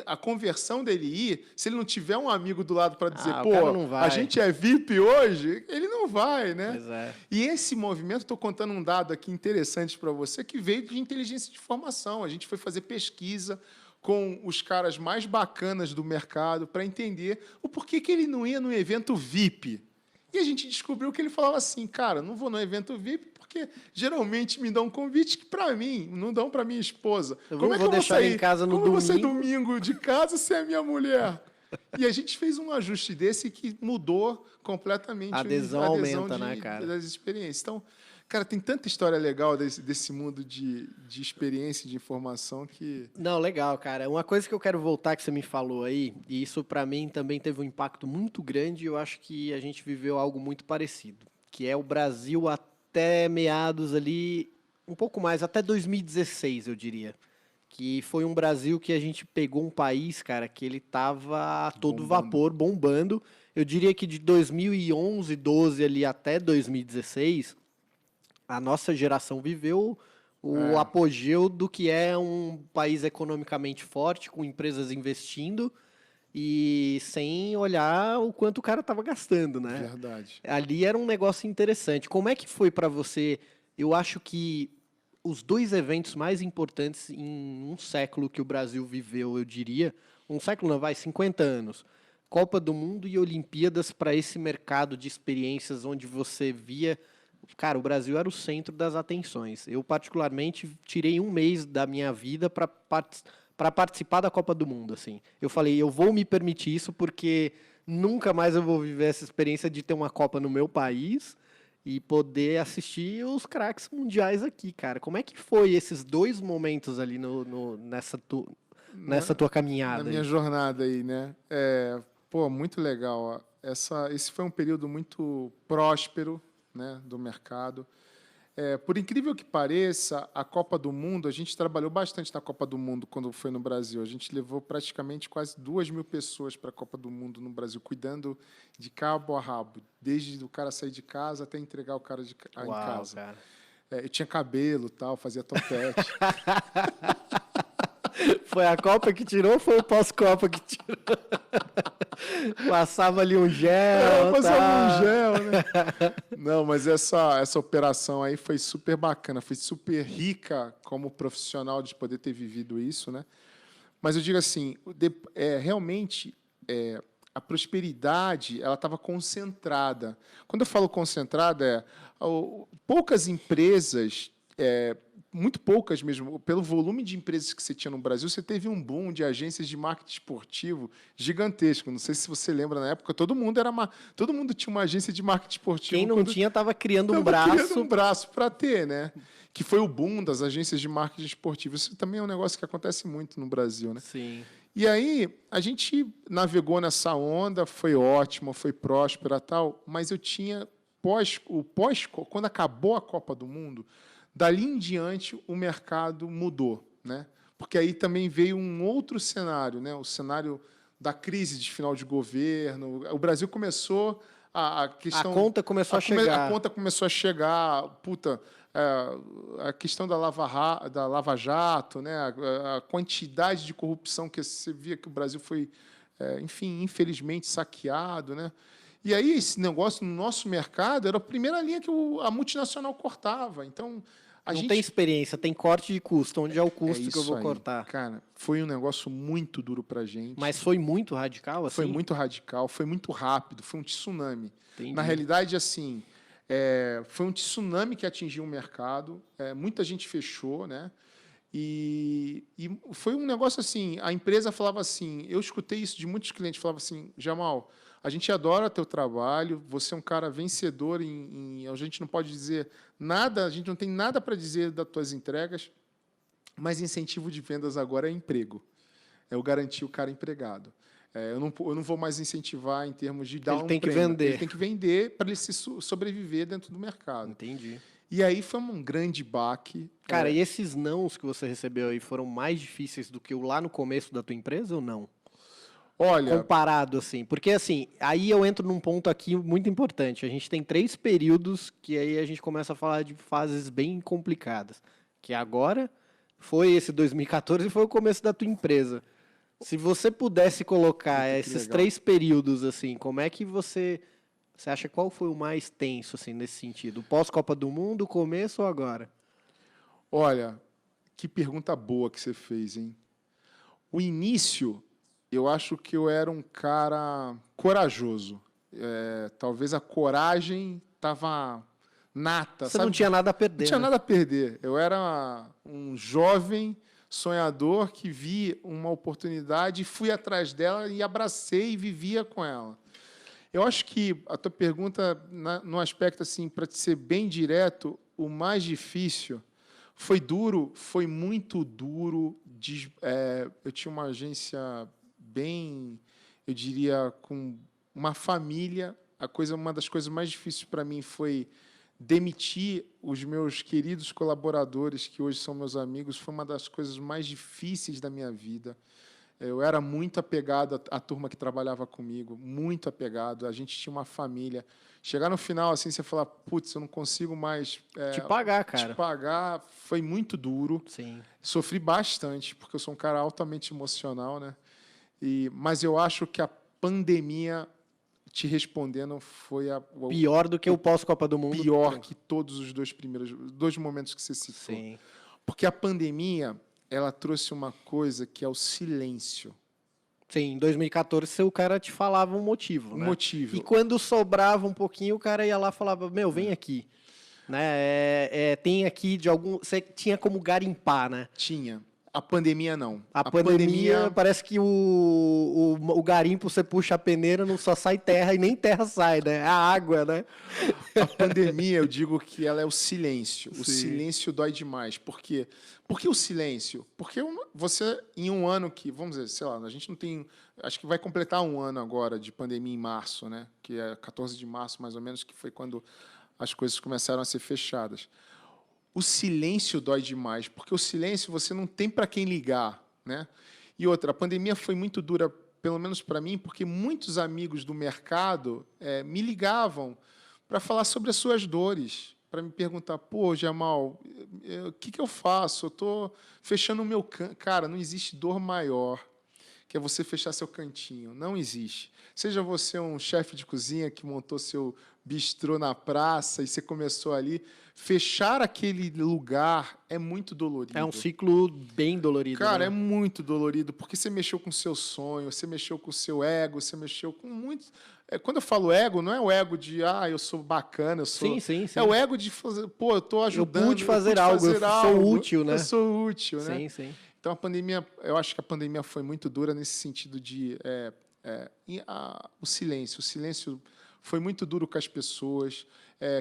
S2: A conversão dele ir, se ele não tiver um amigo do lado para dizer, pô, a gente é VIP hoje, ele não vai, né?
S1: Pois é.
S2: E esse movimento, estou contando um dado aqui interessante para você, que veio de inteligência de informação. A gente foi fazer pesquisa com os caras mais bacanas do mercado para entender o porquê que ele não ia no evento VIP. E a gente descobriu que ele falava assim, cara, não vou no evento VIP porque geralmente me dão um convite que para mim, não dão para minha esposa.
S1: Como é que eu vou deixar em casa no domingo?
S2: Como eu vou sair domingo de casa se é minha mulher? E a gente fez um ajuste desse que mudou completamente
S1: a adesão aumenta, né, cara?
S2: Das experiências. Então, cara, tem tanta história legal desse mundo de experiência, de informação que...
S1: Não, legal, cara. Uma coisa que eu quero voltar que você me falou aí, e isso para mim também teve um impacto muito grande, e eu acho que a gente viveu algo muito parecido, que é o Brasil até meados ali, um pouco mais, até 2016, eu diria. Que foi um Brasil que a gente pegou um país, cara, que ele tava a todo vapor, bombando. Eu diria que de 2011, 12 ali até 2016... a nossa geração viveu o apogeu do que é um país economicamente forte, com empresas investindo e sem olhar o quanto o cara estava gastando, né?
S2: Verdade.
S1: Ali era um negócio interessante. Como é que foi para você? Eu acho que os dois eventos mais importantes em um século que o Brasil viveu, eu diria. Um século não, vai, 50 anos. Copa do Mundo e Olimpíadas para esse mercado de experiências onde você via... Cara, o Brasil era o centro das atenções. Eu, particularmente, tirei um mês da minha vida para participar da Copa do Mundo, assim. Eu falei, eu vou me permitir isso porque nunca mais eu vou viver essa experiência de ter uma Copa no meu país e poder assistir os craques mundiais aqui, cara. Como é que foi esses dois momentos ali nessa tua caminhada?
S2: Na minha jornada aí, né? Pô, muito legal. Ó. Esse foi um período muito próspero, né, do mercado. Por incrível que pareça, a Copa do Mundo, a gente trabalhou bastante na Copa do Mundo quando foi no Brasil. A gente levou praticamente quase 2.000 pessoas para a Copa do Mundo no Brasil, cuidando de cabo a rabo, desde o cara sair de casa até entregar o cara em casa.
S1: Cara.
S2: Eu tinha cabelo, tal, fazia topete.
S1: Foi a Copa que tirou ou foi o pós-Copa que tirou? Passava ali um gel.
S2: Passava um gel, né? Não, mas essa operação aí foi super bacana, foi super rica como profissional de poder ter vivido isso, né? Mas eu digo assim, realmente a prosperidade ela estava concentrada. Quando eu falo concentrada, poucas empresas muito poucas mesmo, pelo volume de empresas que você tinha no Brasil, você teve um boom de agências de marketing esportivo gigantesco. Não sei se você lembra, na época, todo mundo tinha uma agência de marketing esportivo.
S1: Quem não tinha estava criando um braço.
S2: Criando um braço para ter, né? Que foi o boom das agências de marketing esportivo. Isso também é um negócio que acontece muito no Brasil, né?
S1: Sim.
S2: E aí, a gente navegou nessa onda, foi ótimo, foi próspera e tal, mas eu tinha, quando acabou a Copa do Mundo, dali em diante, o mercado mudou, né? Porque aí também veio um outro cenário, né? O cenário da crise de final de governo. O Brasil começou a questão...
S1: A conta começou a chegar.
S2: A conta começou a chegar. A questão da Lava Jato, né? A quantidade de corrupção que você via que o Brasil foi, enfim, infelizmente, saqueado, né? E aí, esse negócio no nosso mercado era a primeira linha que a multinacional cortava. Então,
S1: não tem experiência, tem corte de custo. Onde é o custo que eu vou cortar?
S2: Cara, foi um negócio muito duro para a gente.
S1: Mas foi muito radical, assim?
S2: Foi muito radical, foi muito rápido, foi um tsunami.
S1: Entendi.
S2: Na realidade, assim, foi um tsunami que atingiu o mercado, muita gente fechou, né? E foi um negócio assim, a empresa falava assim, eu escutei isso de muitos clientes, falava assim, Jamal, a gente adora teu trabalho, você é um cara vencedor, a gente não pode dizer nada, a gente não tem nada para dizer das tuas entregas, mas incentivo de vendas agora é emprego. Eu garantir o cara empregado. Eu não vou mais incentivar em termos de dar
S1: um prêmio.
S2: Ele tem que vender para ele sobreviver dentro do mercado.
S1: Entendi.
S2: E aí foi um grande baque.
S1: Cara, e esses nãos que você recebeu aí foram mais difíceis do que lá no começo da tua empresa ou não?
S2: Olha...
S1: Comparado, assim. Porque, assim, aí eu entro num ponto aqui muito importante. A gente tem 3 períodos que aí a gente começa a falar de fases bem complicadas. Que agora foi esse 2014 e foi o começo da tua empresa. Se você pudesse colocar esses 3 períodos, assim, como é que você acha qual foi o mais tenso, assim, nesse sentido? Pós-Copa do Mundo, começo ou agora?
S2: Olha, que pergunta boa que você fez, hein? O início, eu acho que eu era um cara corajoso. Talvez a coragem estava nata.
S1: Você não tinha nada a perder.
S2: Não tinha nada a perder. Eu era um jovem sonhador que vi uma oportunidade, fui atrás dela e abracei e vivia com ela. Eu acho que a tua pergunta, no aspecto assim, para ser bem direto, o mais difícil foi duro, foi muito duro. Eu tinha uma agência bem, eu diria, com uma família. Uma das coisas mais difíceis para mim foi demitir os meus queridos colaboradores, que hoje são meus amigos, foi uma das coisas mais difíceis da minha vida. Eu era muito apegado à turma que trabalhava comigo, muito apegado. A gente tinha uma família. Chegar no final, assim, você falar, putz, eu não consigo mais...
S1: te pagar, cara.
S2: Te pagar foi muito duro.
S1: Sim.
S2: Sofri bastante, porque eu sou um cara altamente emocional, né? Mas eu acho que a pandemia te respondendo, foi o
S1: Pior do que o pós-Copa do Mundo.
S2: pior que todos os dois momentos que você citou.
S1: Sim.
S2: Porque a pandemia, ela trouxe uma coisa que é o silêncio.
S1: Sim, em 2014 o cara te falava um motivo,
S2: Um
S1: né?
S2: motivo.
S1: E quando sobrava um pouquinho, o cara ia lá e falava, meu, vem aqui. Né? Tem aqui de algum... Você tinha como garimpar, né?
S2: Tinha. A pandemia, não.
S1: A pandemia, parece que o garimpo, você puxa a peneira, não só sai terra e nem terra sai, né? A água, né?
S2: A pandemia, eu digo que ela é o silêncio. O
S1: Sim.
S2: silêncio dói demais. Por quê? Por que o silêncio? Porque você, em um ano que, vamos dizer, sei lá, a gente não tem... Acho que vai completar um ano agora de pandemia em março, né? Que é 14 de março, mais ou menos, que foi quando as coisas começaram a ser fechadas. O silêncio dói demais, porque o silêncio você não tem para quem ligar, né? E outra, a pandemia foi muito dura, pelo menos para mim, porque muitos amigos do mercado me ligavam para falar sobre as suas dores, para me perguntar, pô, Jamal, o que eu faço? Eu estou fechando o meu cara, não existe dor maior que é você fechar seu cantinho. Não existe. Seja você um chefe de cozinha que montou seu bistrô na praça e você começou ali, fechar aquele lugar é muito dolorido.
S1: É um ciclo bem dolorido.
S2: Cara,
S1: né?
S2: é muito dolorido, porque você mexeu com o seu sonho, você mexeu com o seu ego, você mexeu com muito... Quando eu falo ego, não é o ego de, eu sou bacana, eu sou...
S1: Sim.
S2: É o ego de fazer, pô, eu estou ajudando,
S1: Eu pude fazer algo, eu sou útil, né?
S2: Eu sou útil, né?
S1: Sim.
S2: Então, a pandemia, eu acho que a pandemia foi muito dura nesse sentido de o silêncio. O silêncio foi muito duro com as pessoas.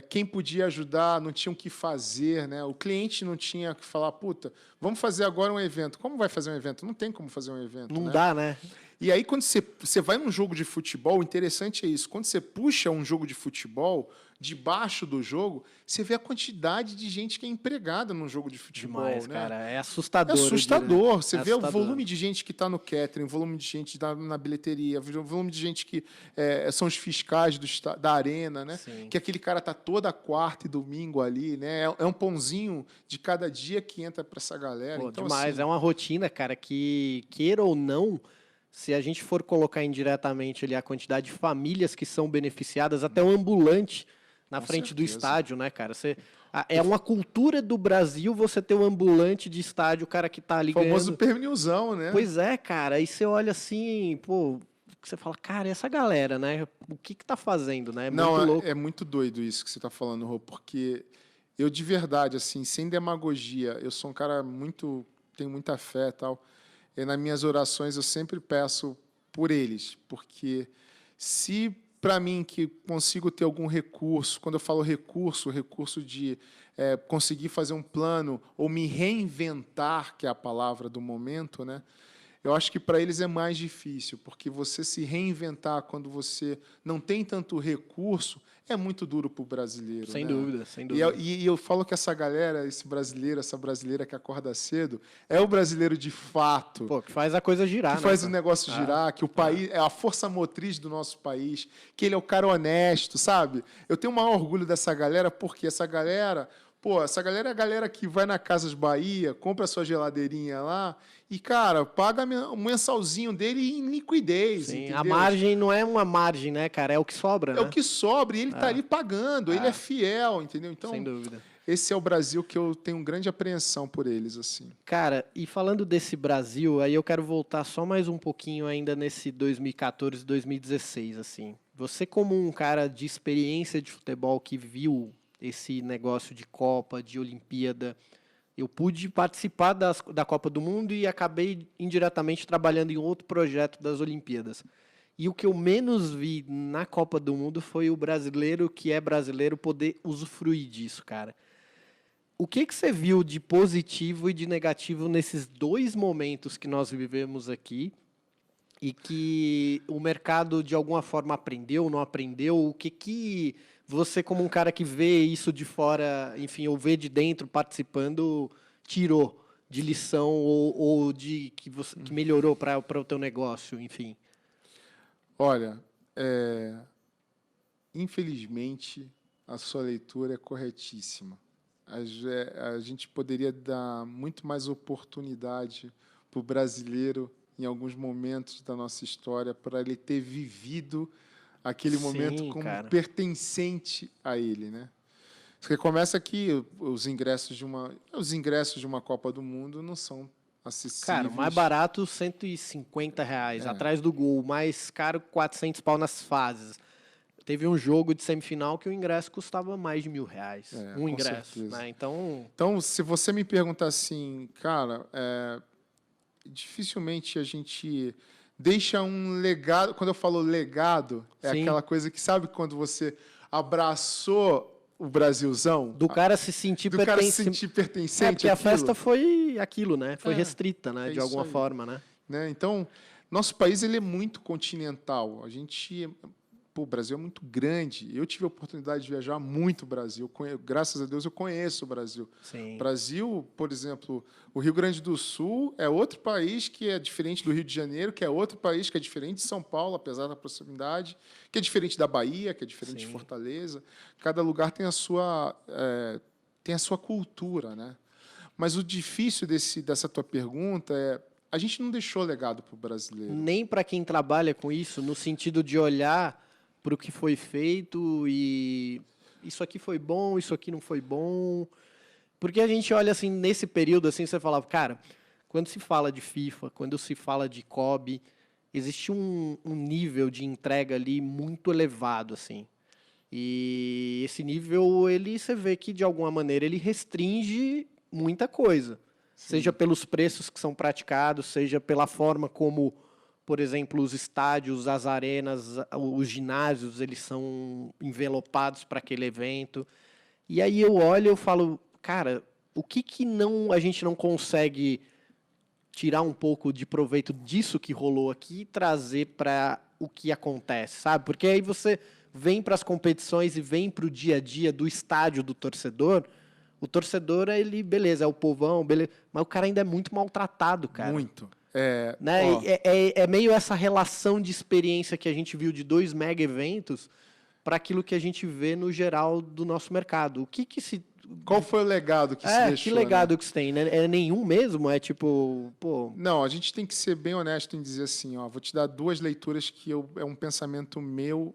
S2: Quem podia ajudar não tinha o que fazer, né? O cliente não tinha que falar, puta, vamos fazer agora um evento. Como vai fazer um evento? Não tem como fazer um evento.
S1: Não dá, né?
S2: E aí, quando você vai num jogo de futebol, o interessante é isso. Quando você puxa um jogo de futebol, debaixo do jogo, você vê a quantidade de gente que é empregada num jogo de futebol.
S1: Demais,
S2: né?
S1: cara. É assustador.
S2: É assustador. Você vê
S1: assustador.
S2: o volume de gente que está no catering, o volume de gente na bilheteria, o volume de gente que são os fiscais da arena, né?
S1: Sim.
S2: Que aquele cara está toda quarta e domingo ali, né? É um pãozinho de cada dia que entra para essa galera.
S1: Pô,
S2: então,
S1: demais.
S2: assim,
S1: É uma rotina, cara, que, queira ou não, se a gente for colocar indiretamente ali a quantidade de famílias que são beneficiadas, até o ambulante na
S2: Com
S1: frente do
S2: certeza.
S1: estádio, né, cara? É uma cultura do Brasil você ter um ambulante de estádio, o cara que tá ali
S2: o famoso
S1: ganhando.
S2: pernilzão, né?
S1: Pois é, cara. Aí você olha assim, pô, você fala, cara, e essa galera, né? O que tá fazendo, né? É
S2: Não,
S1: muito louco.
S2: é muito doido isso que você está falando, Rô, porque eu de verdade, assim, sem demagogia, eu sou um cara tenho muita fé e tal. E nas minhas orações eu sempre peço por eles, porque se para mim que consigo ter algum recurso, quando eu falo recurso de conseguir fazer um plano ou me reinventar, que é a palavra do momento, né? Eu acho que para eles é mais difícil, porque você se reinventar quando você não tem tanto recurso é muito duro para o brasileiro.
S1: Sem
S2: né?
S1: dúvida, sem dúvida.
S2: E eu falo que essa galera, essa brasileira que acorda cedo, é o brasileiro de fato.
S1: Pô, que faz a coisa girar,
S2: Que faz
S1: né,
S2: o
S1: cara?
S2: negócio girar, que o país é a força motriz do nosso país, que ele é o cara honesto, sabe? Eu tenho o maior orgulho dessa galera, porque essa galera é a galera que vai na Casas Bahia, compra a sua geladeirinha lá e, cara, paga o mensalzinho dele em liquidez,
S1: Sim,
S2: entendeu?
S1: a margem não é uma margem, né, cara? É o que sobra, né?
S2: É o que sobra e ele tá ali pagando, ele é fiel, entendeu? Então,
S1: Sem dúvida.
S2: esse é o Brasil que eu tenho grande apreensão por eles, assim.
S1: Cara, e falando desse Brasil, aí eu quero voltar só mais um pouquinho ainda nesse 2014, 2016, assim. Você como um cara de experiência de futebol que viu esse negócio de Copa, de Olimpíada, eu pude participar da Copa do Mundo e acabei indiretamente trabalhando em outro projeto das Olimpíadas. E o que eu menos vi na Copa do Mundo foi o brasileiro que é brasileiro poder usufruir disso, cara. O que você viu de positivo e de negativo nesses dois momentos que nós vivemos aqui e que o mercado de alguma forma aprendeu, não aprendeu? O que você, como um cara que vê isso de fora, enfim, ou vê de dentro participando, tirou de lição ou de que melhorou para o teu negócio, enfim?
S2: Olha, infelizmente, a sua leitura é corretíssima. A gente poderia dar muito mais oportunidade para o brasileiro, em alguns momentos da nossa história, para ele ter vivido aquele
S1: Sim,
S2: momento como
S1: cara.
S2: pertencente a ele, né? Porque começa que os ingressos de uma Copa do Mundo não são
S1: Cara, o mais
S2: acessíveis.
S1: barato, R$ 150. Atrás do gol. O mais caro, 400 pau nas fases. Teve um jogo de semifinal que o ingresso custava mais de R$ 1.000. Um
S2: Com
S1: ingresso,
S2: certeza.
S1: né? Então,
S2: Então, se você me perguntar assim, cara, dificilmente a gente deixa um legado. Quando eu falo legado, é
S1: sim,
S2: aquela coisa que, sabe, quando você abraçou o Brasilzão,
S1: do cara se sentir
S2: do cara se
S1: pertence.
S2: sentir
S1: É,
S2: pertencente
S1: porque a festa
S2: àquilo?
S1: foi aquilo, né? Foi restrita, né?
S2: É
S1: De
S2: isso
S1: alguma
S2: aí.
S1: forma, né?
S2: Né? Então, nosso país ele é muito continental. O Brasil é muito grande. Eu tive a oportunidade de viajar muito o Brasil. Graças a Deus eu conheço o Brasil.
S1: Sim.
S2: Brasil, por exemplo, o Rio Grande do Sul é outro país que é diferente do Rio de Janeiro, que é outro país que é diferente de São Paulo, apesar da proximidade, que é diferente da Bahia, que é diferente de
S1: Sim.
S2: Fortaleza. Cada lugar tem tem a sua cultura, né? Mas o difícil dessa tua pergunta é a gente não deixou legado para o brasileiro.
S1: Nem para quem trabalha com isso, no sentido de olhar para o que foi feito e isso aqui foi bom, isso aqui não foi bom. Porque a gente olha assim, nesse período, assim, você falava, cara, quando se fala de FIFA, quando se fala de COB, existe um nível de entrega ali muito elevado, assim. E esse nível, você vê que, de alguma maneira, ele restringe muita coisa. Seja pelos preços que são praticados, seja pela forma como, por exemplo, os estádios, as arenas, os ginásios, eles são envelopados para aquele evento. E aí eu olho e eu falo, cara, o que não a gente não consegue tirar um pouco de proveito disso que rolou aqui e trazer para o que acontece, sabe? Porque aí você vem para as competições e vem para o dia a dia do estádio do torcedor. O torcedor, ele, beleza, é o povão, beleza, mas o cara ainda é muito maltratado, cara.
S2: Muito.
S1: Né? É meio essa relação de experiência que a gente viu de 2 mega eventos para aquilo que a gente vê no geral do nosso mercado. O que se.
S2: Qual foi o legado que se deixou?
S1: Que legado
S2: né?
S1: que você tem, né? É nenhum mesmo? É tipo, pô.
S2: Não, a gente tem que ser bem honesto em dizer assim, ó, vou te dar 2 leituras que é um pensamento meu,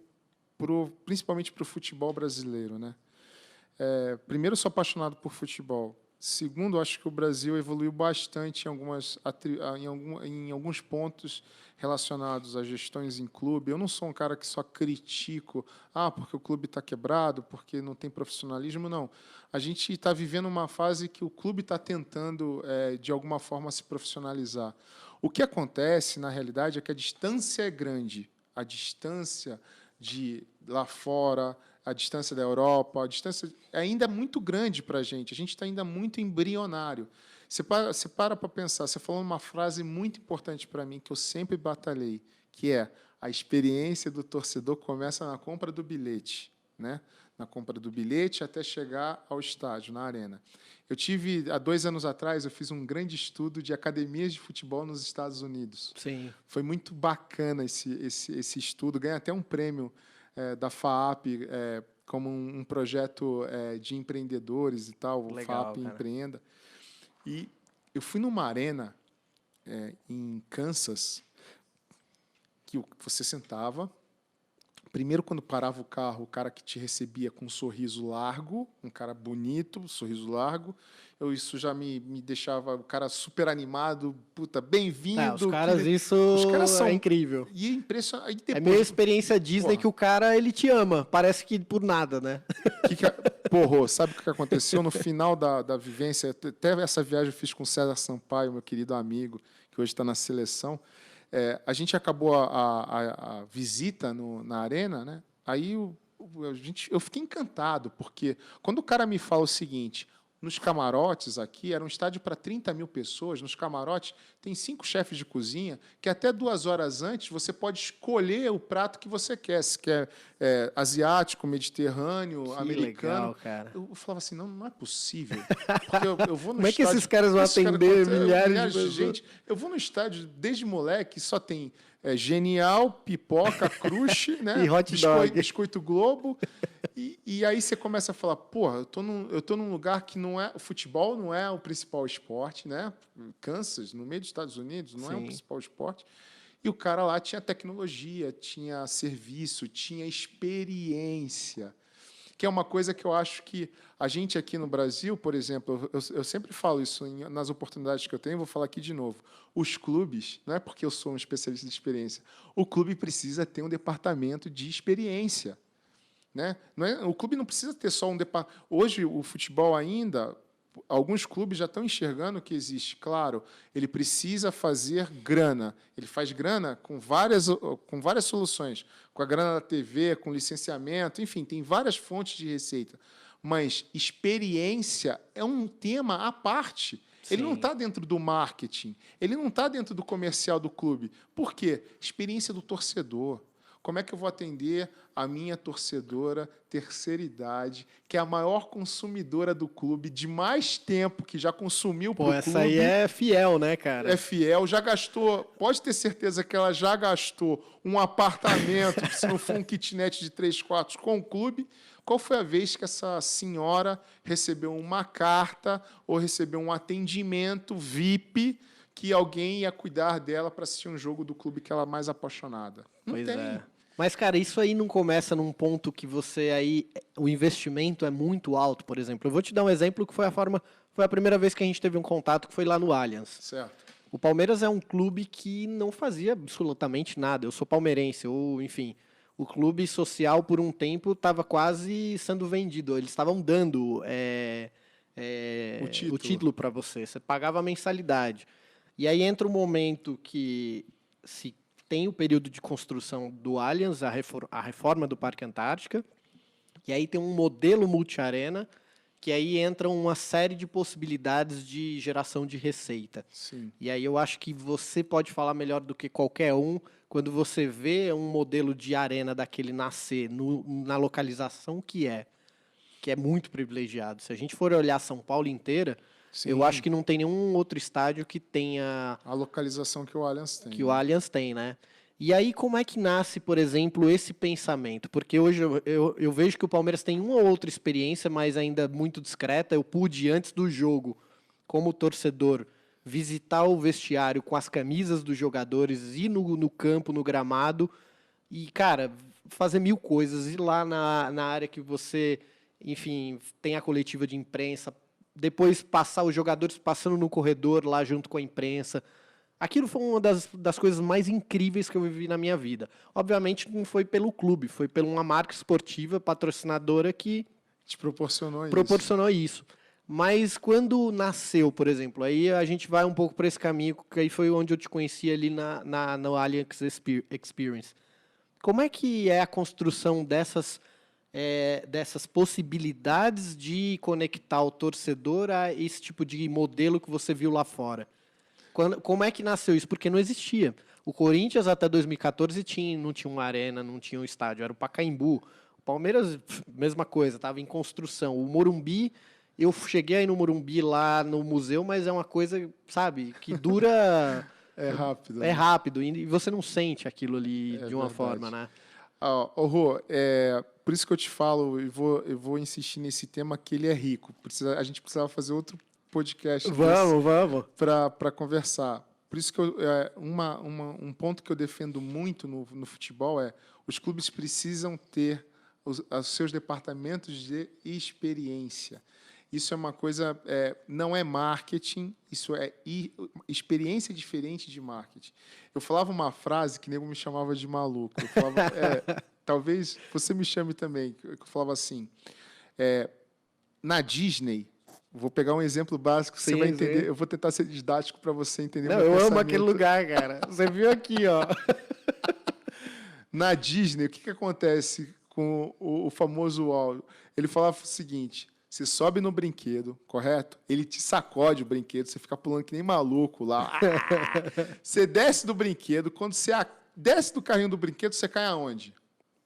S2: principalmente para o futebol brasileiro, né? Primeiro, eu sou apaixonado por futebol. Segundo, acho que o Brasil evoluiu bastante em alguns pontos relacionados a gestões em clube. Eu não sou um cara que só critico, porque o clube está quebrado, porque não tem profissionalismo, não. A gente está vivendo uma fase que o clube está tentando, de alguma forma, se profissionalizar. O que acontece, na realidade, é que a distância é grande. A distância de lá fora, a distância da Europa, a distância ainda é muito grande para a gente está ainda muito embrionário. Você para pensar, você falou uma frase muito importante para mim, que eu sempre batalhei, que é a experiência do torcedor começa na compra do bilhete, né? Na compra do bilhete até chegar ao estádio, na arena. Há 2 anos atrás, eu fiz um grande estudo de academias de futebol nos Estados Unidos.
S1: Sim.
S2: Foi muito bacana esse estudo, ganha até um prêmio da FAAP, como um projeto de empreendedores e tal, o
S1: Legal,
S2: FAAP
S1: cara.
S2: Empreenda. E eu fui numa arena em Kansas, que você sentava. Primeiro, quando parava o carro, o cara que te recebia com um sorriso largo, um cara bonito, um sorriso largo. Isso já me deixava o cara super animado, puta, bem-vindo.
S1: Os caras, isso
S2: Os caras são
S1: é incrível.
S2: E é impressionante.
S1: É meio experiência Disney que o cara, ele te ama. Parece que por nada, né?
S2: Porra, sabe o que aconteceu no final da vivência? Até essa viagem eu fiz com o César Sampaio, meu querido amigo, que hoje está na seleção. A gente acabou a visita na arena, né? Aí eu fiquei encantado, porque quando o cara me fala o seguinte, nos camarotes aqui, era um estádio para 30 mil pessoas, nos camarotes tem 5 chefes de cozinha, que até 2 horas antes você pode escolher o prato que você quer, se quer asiático, mediterrâneo,
S1: Que
S2: americano.
S1: legal, cara.
S2: Eu falava assim, não é possível, porque eu vou no
S1: Como é que
S2: estádio,
S1: esses caras vão atender milhares de gente?
S2: Eu vou no estádio desde moleque, só tem Genial, pipoca, crush, né?
S1: E hot dog.
S2: Biscoito Globo. E aí você começa a falar, porra, eu tô num lugar que não é. O futebol não é o principal esporte, né? Kansas, no meio dos Estados Unidos, não é o principal esporte. E o cara lá tinha tecnologia, tinha serviço, tinha experiência, que é uma coisa que eu acho que a gente aqui no Brasil, por exemplo, eu sempre falo isso nas oportunidades que eu tenho, vou falar aqui de novo. Os clubes, não é porque eu sou um especialista de experiência, o clube precisa ter um departamento de experiência. Né? O clube não precisa ter só um departamento. Hoje, o futebol ainda, alguns clubes já estão enxergando que existe. Claro, ele precisa fazer grana. Ele faz grana com várias soluções. Com a grana da TV, com licenciamento, enfim, tem várias fontes de receita. Mas experiência é um tema à parte. Sim. Ele não está dentro do marketing, ele não está dentro do comercial do clube. Por quê? Experiência do torcedor. Como é que eu vou atender a minha torcedora terceira idade, que é a maior consumidora do clube, de mais tempo, que já consumiu pro clube?
S1: Essa aí é fiel, né, cara?
S2: É fiel, já gastou, pode ter certeza que ela já gastou um apartamento, se não for um kitnet de 3 quartos, com o clube. Qual foi a vez que essa senhora recebeu uma carta ou recebeu um atendimento VIP que alguém ia cuidar dela para assistir um jogo do clube que ela é mais apaixonada? Não
S1: pois
S2: tem.
S1: É. Mas, cara, isso aí não começa num ponto que você aí, o investimento é muito alto, por exemplo. Eu vou te dar um exemplo que foi a primeira vez que a gente teve um contato, que foi lá no Allianz.
S2: Certo.
S1: O Palmeiras é um clube que não fazia absolutamente nada. Eu sou palmeirense, ou enfim, o clube social por um tempo estava quase sendo vendido. Eles estavam dando o título para você. Você pagava a mensalidade. E aí entra um momento que se tem o período de construção do Allianz, a reforma do Parque Antártica, e aí tem um modelo multi-arena, que aí entra uma série de possibilidades de geração de receita.
S2: Sim.
S1: E aí eu acho que você pode falar melhor do que qualquer um quando você vê um modelo de arena daquele nascer na localização que é muito privilegiado. Se a gente for olhar São Paulo inteira, sim, eu acho que não tem nenhum outro estádio que tenha
S2: a localização que o Allianz tem.
S1: Que o Allianz tem, né? E aí, como é que nasce, por exemplo, esse pensamento? Porque hoje eu vejo que o Palmeiras tem uma ou outra experiência, mas ainda muito discreta. Eu pude, antes do jogo, como torcedor, visitar o vestiário com as camisas dos jogadores, ir no campo, no gramado, e, cara, fazer 1000 coisas. Ir lá na área que você, enfim, tem a coletiva de imprensa, depois passar os jogadores passando no corredor lá junto com a imprensa. Aquilo foi uma das coisas mais incríveis que eu vivi na minha vida. Obviamente não foi pelo clube, foi por uma marca esportiva patrocinadora que
S2: te proporcionou
S1: isso. Mas quando nasceu, por exemplo, aí a gente vai um pouco para esse caminho, que aí foi onde eu te conheci ali no Allianz Experience. Como é que é a construção dessas possibilidades de conectar o torcedor a esse tipo de modelo que você viu lá fora? Como é que nasceu isso? Porque não existia. O Corinthians até 2014 não tinha uma arena, não tinha um estádio, era o Pacaembu. O Palmeiras, mesma coisa, estava em construção. O Morumbi, eu cheguei aí no Morumbi lá no museu, mas é uma coisa, sabe, que dura...
S2: É rápido.
S1: É rápido, e você não sente aquilo ali de uma forma, né?
S2: Rô, por isso que eu te falo, eu vou insistir nesse tema, que ele é rico. A gente precisava fazer outro podcast
S1: vamos
S2: para conversar. Por isso que um ponto que eu defendo muito no futebol é os clubes precisam ter os seus departamentos de experiência. Isso é uma coisa, não é marketing, isso é experiência diferente de marketing. Eu falava uma frase que nego me chamava de maluco. Eu falava, talvez você me chame também, que eu falava assim, na Disney, vou pegar um exemplo básico, você vai entender, sim. Eu vou tentar ser didático para você entender.
S1: Não, eu amo aquele lugar, cara. Você viu aqui, ó.
S2: Na Disney, o que acontece com o famoso Walt? Ele falava o seguinte: você sobe no brinquedo, correto? Ele te sacode o brinquedo, você fica pulando que nem maluco lá. Você desce do brinquedo, quando você desce do carrinho do brinquedo, você cai aonde?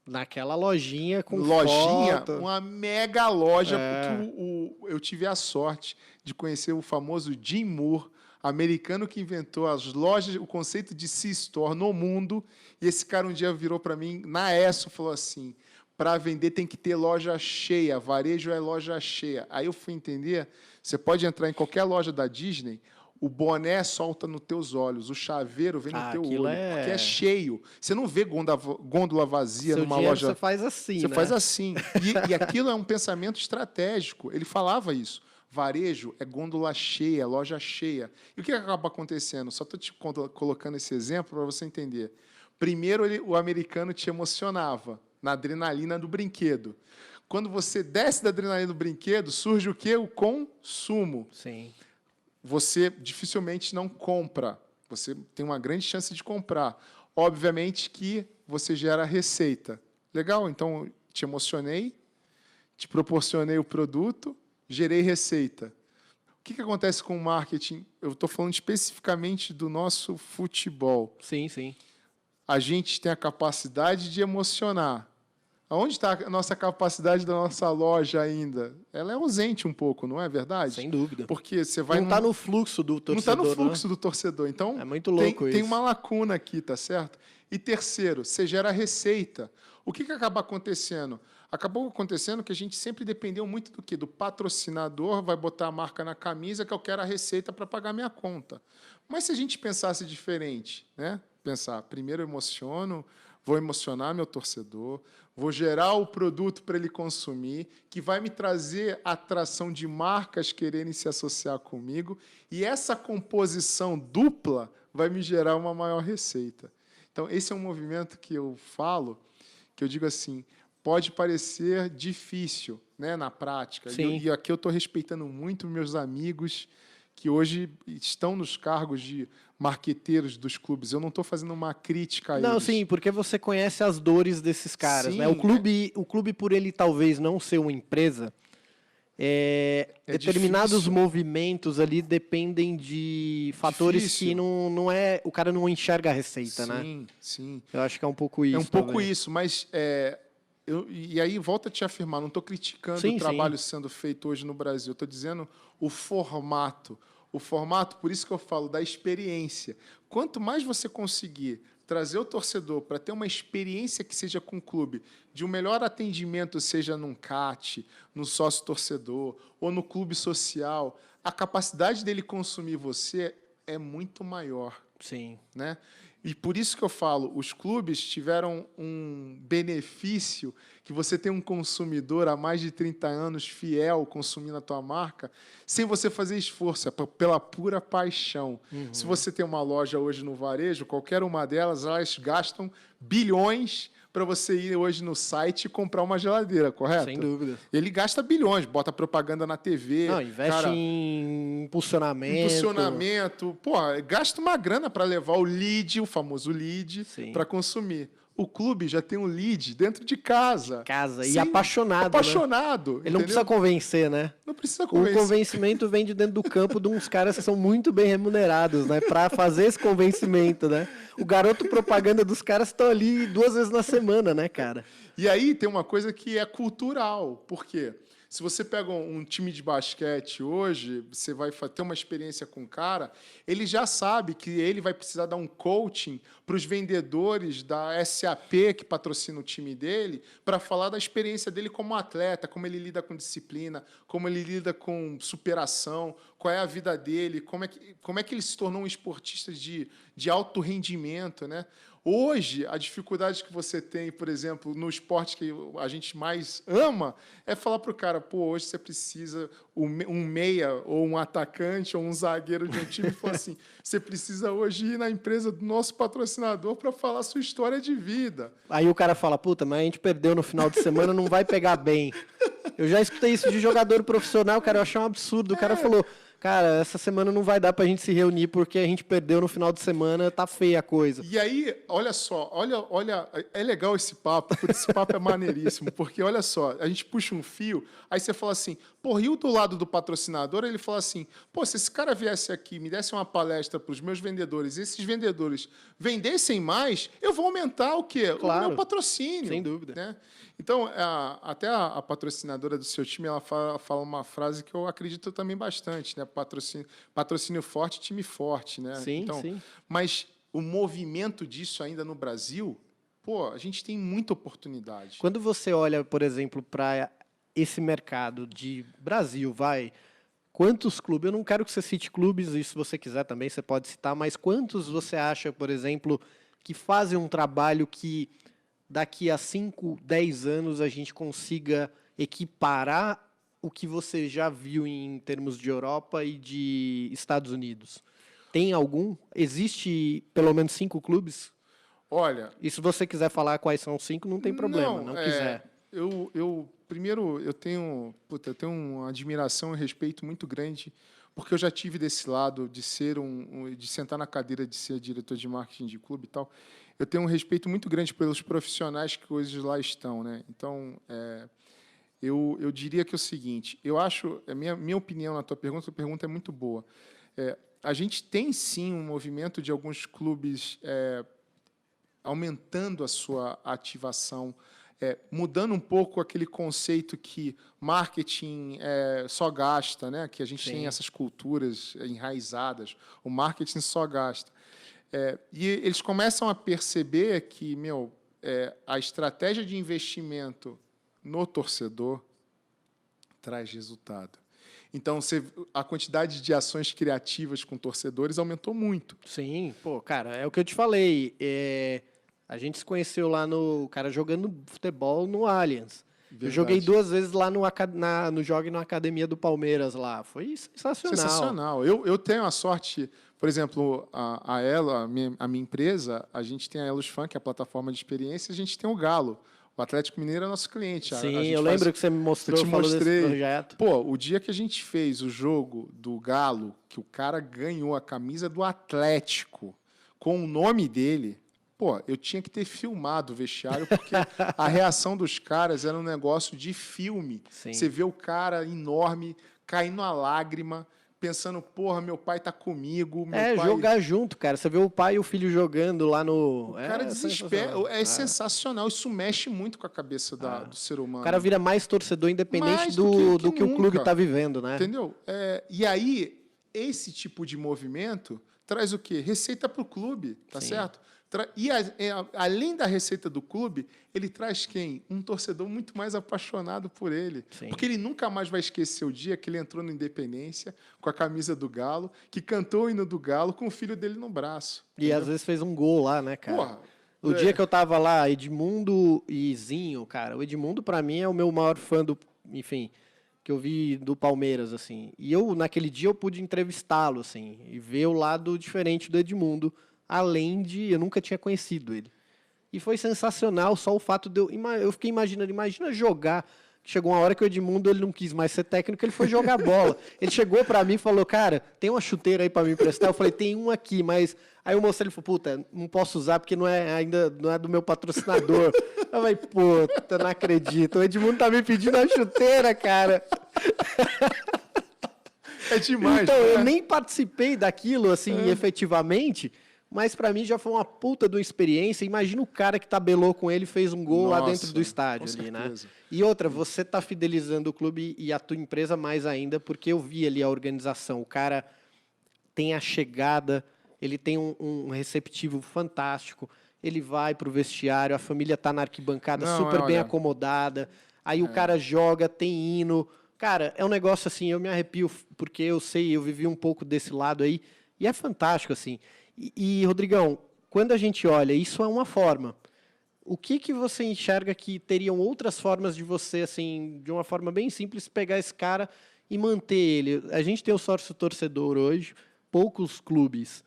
S1: Naquela lojinha com
S2: foto. Uma mega loja, porque eu tive a sorte de conhecer o famoso Jim Moore, americano que inventou as lojas, o conceito de C-Store no mundo, e esse cara um dia virou para mim, na ESSO, falou assim: para vender tem que ter loja cheia, varejo é loja cheia. Aí eu fui entender, você pode entrar em qualquer loja da Disney, O boné solta nos teus olhos, o chaveiro vem no teu
S1: aquilo
S2: olho, porque é cheio. Você não vê gôndola vazia
S1: Seu
S2: numa
S1: dinheiro
S2: loja.
S1: você faz assim,
S2: Você
S1: né?
S2: faz assim. E aquilo é um pensamento estratégico. Ele falava isso. Varejo é gôndola cheia, loja cheia. E o que acaba acontecendo? Só estou te colocando esse exemplo para você entender. Primeiro, o americano te emocionava na adrenalina do brinquedo. Quando você desce da adrenalina do brinquedo, surge o quê? O consumo.
S1: Sim.
S2: Você dificilmente não compra. Você tem uma grande chance de comprar. Obviamente que você gera receita. Legal? Então, te emocionei, te proporcionei o produto, gerei receita. O que acontece com o marketing? Eu estou falando especificamente do nosso futebol.
S1: Sim, sim.
S2: A gente tem a capacidade de emocionar. Aonde está a nossa capacidade da nossa loja ainda? Ela é ausente um pouco, não é verdade?
S1: Sem dúvida.
S2: Porque você vai...
S1: Não está no fluxo do torcedor,
S2: não está no fluxo
S1: né?
S2: do torcedor. Então,
S1: É muito louco
S2: tem
S1: isso.
S2: uma lacuna aqui, tá certo? E terceiro, você gera receita. O que acaba acontecendo? Acabou acontecendo que a gente sempre dependeu muito do quê? Do patrocinador vai botar a marca na camisa que eu quero a receita para pagar minha conta. Mas se a gente pensasse diferente, né? Pensar, primeiro eu emociono, vou emocionar meu torcedor, vou gerar o produto para ele consumir, que vai me trazer atração de marcas quererem se associar comigo, e essa composição dupla vai me gerar uma maior receita. Então, esse é um movimento que eu falo, que eu digo assim, pode parecer difícil, né, na prática. E aqui eu estou respeitando muito meus amigos que hoje estão nos cargos de marqueteiros dos clubes. Eu não estou fazendo uma crítica a eles.
S1: Não, sim, porque você conhece as dores desses caras,
S2: Sim,
S1: né? O clube, por ele talvez não ser uma empresa, determinados
S2: difícil.
S1: movimentos ali dependem de fatores
S2: Difícil.
S1: que não é... O cara não enxerga a receita, né?
S2: Sim, sim.
S1: Eu acho que é um pouco isso.
S2: É um pouco
S1: também.
S2: isso, mas e aí volta a te afirmar, não estou criticando
S1: Sim,
S2: o trabalho
S1: sim.
S2: sendo feito hoje no Brasil, estou dizendo o formato. O formato, por isso que eu falo da experiência. Quanto mais você conseguir trazer o torcedor para ter uma experiência que seja com o clube, de um melhor atendimento, seja num CAT, no sócio-torcedor ou no clube social, a capacidade dele consumir você é muito maior.
S1: Sim.
S2: Né? E por isso que eu falo, os clubes tiveram um benefício que você tem um consumidor há mais de 30 anos fiel consumindo a tua marca, sem você fazer esforço, pela pura paixão.
S1: Uhum.
S2: Se você tem uma loja hoje no varejo, qualquer uma delas, elas gastam bilhões para você ir hoje no site e comprar uma geladeira, correto?
S1: Sem dúvida.
S2: Ele gasta bilhões, bota propaganda na TV.
S1: Não, investe em impulsionamento.
S2: Impulsionamento. Pô, gasta uma grana para levar o lead, o famoso lead, para consumir. O clube já tem um lead dentro de casa.
S1: E apaixonado.
S2: Apaixonado.
S1: Né? Ele
S2: entendeu?
S1: não precisa convencer, né?
S2: Não precisa convencer.
S1: O convencimento vem de dentro do campo de uns caras que são muito bem remunerados, né? Para fazer esse convencimento, né? O garoto propaganda dos caras estão ali 2 vezes na semana, né, cara?
S2: E aí tem uma coisa que é cultural. Por quê? Se você pega um time de basquete hoje, você vai ter uma experiência com o cara, ele já sabe que ele vai precisar dar um coaching para os vendedores da SAP que patrocina o time dele, para falar da experiência dele como atleta, como ele lida com disciplina, como ele lida com superação, qual é a vida dele, como é que ele se tornou um esportista de alto rendimento, né? Hoje, a dificuldade que você tem, por exemplo, no esporte que a gente mais ama, é falar para o cara, pô, hoje você precisa um meia, ou um atacante, ou um zagueiro de um time, e falar assim, você precisa hoje ir na empresa do nosso patrocinador para falar a sua história de vida.
S1: Aí o cara fala, puta, mas a gente perdeu no final de semana, não vai pegar bem. Eu já escutei isso de jogador profissional, cara, eu achei um absurdo. O cara falou... Cara, essa semana não vai dar pra gente se reunir porque a gente perdeu no final de semana, tá feia a coisa.
S2: E aí, olha só, olha, é legal esse papo, porque esse papo é maneiríssimo, porque olha só, a gente puxa um fio, aí você fala assim, pô, e o do lado do patrocinador, ele fala assim, pô, se esse cara viesse aqui, me desse uma palestra para os meus vendedores, e esses vendedores vendessem mais, eu vou aumentar o quê?
S1: Claro.
S2: O meu patrocínio.
S1: Sem dúvida.
S2: Né? Então, até a patrocinadora do seu time, ela fala uma frase que eu acredito também bastante, né? Patrocínio forte, time forte, né?
S1: Sim,
S2: então,
S1: sim.
S2: Mas o movimento disso ainda no Brasil, pô, a gente tem muita oportunidade.
S1: Quando você olha, por exemplo, para esse mercado de Brasil, quantos clubes, eu não quero que você cite clubes, e se você quiser também você pode citar, mas quantos você acha, por exemplo, que fazem um trabalho que daqui a 5, 10 anos a gente consiga equiparar o que você já viu em termos de Europa e de Estados Unidos? Tem algum? Existe pelo menos 5 clubes?
S2: Olha,
S1: E se você quiser falar quais são os 5, não tem problema, não quiser.
S2: Primeiro, eu tenho uma admiração e respeito muito grande, porque eu já tive desse lado de de sentar na cadeira de ser diretor de marketing de clube e tal. Eu tenho um respeito muito grande pelos profissionais que hoje lá estão, né? Então, eu diria que é o seguinte, eu acho, minha opinião na a pergunta é muito boa. A gente tem, sim, um movimento de alguns clubes aumentando a sua ativação, mudando um pouco aquele conceito que marketing só gasta, né? Que a gente tem essas culturas enraizadas, o marketing só gasta. E eles começam a perceber que, a estratégia de investimento no torcedor traz resultado. Então, a quantidade de ações criativas com torcedores aumentou muito.
S1: Sim, pô, cara, é o que eu te falei. A gente se conheceu lá no cara jogando futebol no Allianz.
S2: Verdade.
S1: Eu joguei 2 vezes lá no jogo na academia do Palmeiras lá. Foi sensacional.
S2: Sensacional. Eu tenho a sorte, por exemplo, a minha empresa, a gente tem a Elos Fan, que é a plataforma de experiência, e a gente tem o Galo. O Atlético Mineiro é nosso cliente.
S1: Sim, eu lembro que você me mostrou, falou desse projeto.
S2: Pô, o dia que a gente fez o jogo do Galo, que o cara ganhou a camisa do Atlético com o nome dele, pô, eu tinha que ter filmado o vestiário, porque a reação dos caras era um negócio de filme.
S1: Sim.
S2: Você vê o cara enorme, caindo a lágrima, pensando, porra, meu pai tá comigo. Meu pai...
S1: jogar junto, cara. Você vê o pai e o filho jogando lá no...
S2: O cara desespera. É sensacional. Isso mexe muito com a cabeça do ser humano.
S1: O cara vira mais torcedor independente do que o clube tá vivendo, né?
S2: Entendeu? E aí, esse tipo de movimento traz o quê? Receita para o clube, tá certo? E além da receita do clube, ele traz quem? Um torcedor muito mais apaixonado por ele. Sim. Porque ele nunca mais vai esquecer o dia que ele entrou no Independência com a camisa do Galo, que cantou o hino do Galo com o filho dele no braço.
S1: E entendeu? Às vezes fez um gol lá, né, cara?
S2: Porra,
S1: o dia que eu tava lá, Edmundo e Zinho, cara, o Edmundo pra mim é o meu maior fã enfim, que eu vi do Palmeiras, assim. E naquele dia eu pude entrevistá-lo, assim, e ver o lado diferente do Edmundo, além de eu nunca tinha conhecido ele. E foi sensacional só o fato de eu fiquei imaginando, imagina jogar. Chegou uma hora que o Edmundo ele não quis mais ser técnico, ele foi jogar bola. Ele chegou para mim e falou, cara, tem uma chuteira aí para me emprestar? Eu falei, tem uma aqui, mas... Aí o moço ele falou, puta, não posso usar porque ainda não é do meu patrocinador. Eu falei, puta, não acredito. O Edmundo tá me pedindo a chuteira, cara.
S2: É demais.
S1: Então, eu nem participei daquilo, assim, efetivamente... Mas para mim já foi uma puta de uma experiência. Imagina o cara que tabelou com ele e fez um gol lá dentro do estádio ali, né? E outra, você tá fidelizando o clube e a tua empresa mais ainda, porque eu vi ali a organização. O cara tem a chegada, ele tem um receptivo fantástico, ele vai pro vestiário, a família tá na arquibancada super bem acomodada, aí o cara joga, tem hino. Cara, é um negócio assim, eu me arrepio, porque eu vivi um pouco desse lado aí, e é fantástico, assim. E, Rodrigão, quando a gente olha, isso é uma forma. O que você enxerga que teriam outras formas de você, assim, de uma forma bem simples, pegar esse cara e manter ele? A gente tem o sócio torcedor hoje, poucos clubes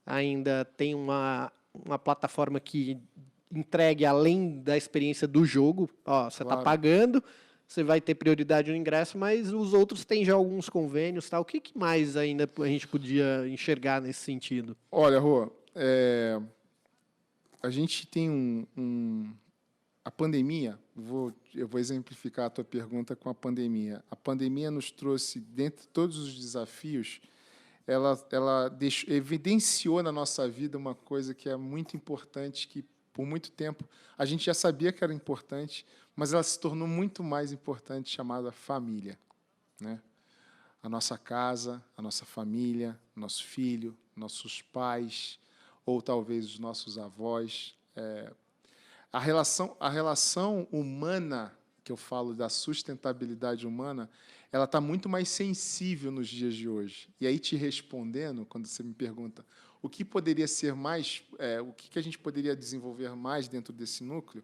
S1: ainda têm uma plataforma que entregue além da experiência do jogo. Ó, você está pagando, você vai ter prioridade no ingresso, mas os outros têm já alguns convênios, tá? O que mais ainda a gente podia enxergar nesse sentido?
S2: Olha, Rô, a gente tem a pandemia, eu vou exemplificar a tua pergunta com a pandemia. A pandemia nos trouxe, dentre todos os desafios, ela evidenciou na nossa vida uma coisa que é muito importante, que por muito tempo a gente já sabia que era importante, mas ela se tornou muito mais importante, chamada família, né? A nossa casa, a nossa família, nosso filho, nossos pais, ou talvez os nossos avós. A relação humana que eu falo da sustentabilidade humana, ela está muito mais sensível nos dias de hoje. E aí, te respondendo, quando você me pergunta o que poderia ser mais, o que a gente poderia desenvolver mais dentro desse núcleo,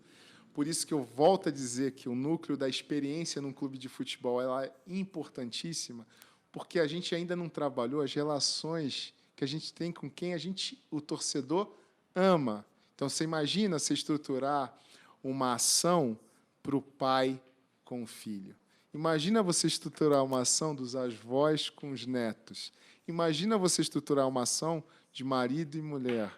S2: por isso que eu volto a dizer que o núcleo da experiência num clube de futebol ela é importantíssima, porque a gente ainda não trabalhou as relações que a gente tem com quem o torcedor ama. Então, você imagina você estruturar uma ação para o pai com o filho. Imagina você estruturar uma ação dos avós com os netos. Imagina você estruturar uma ação de marido e mulher.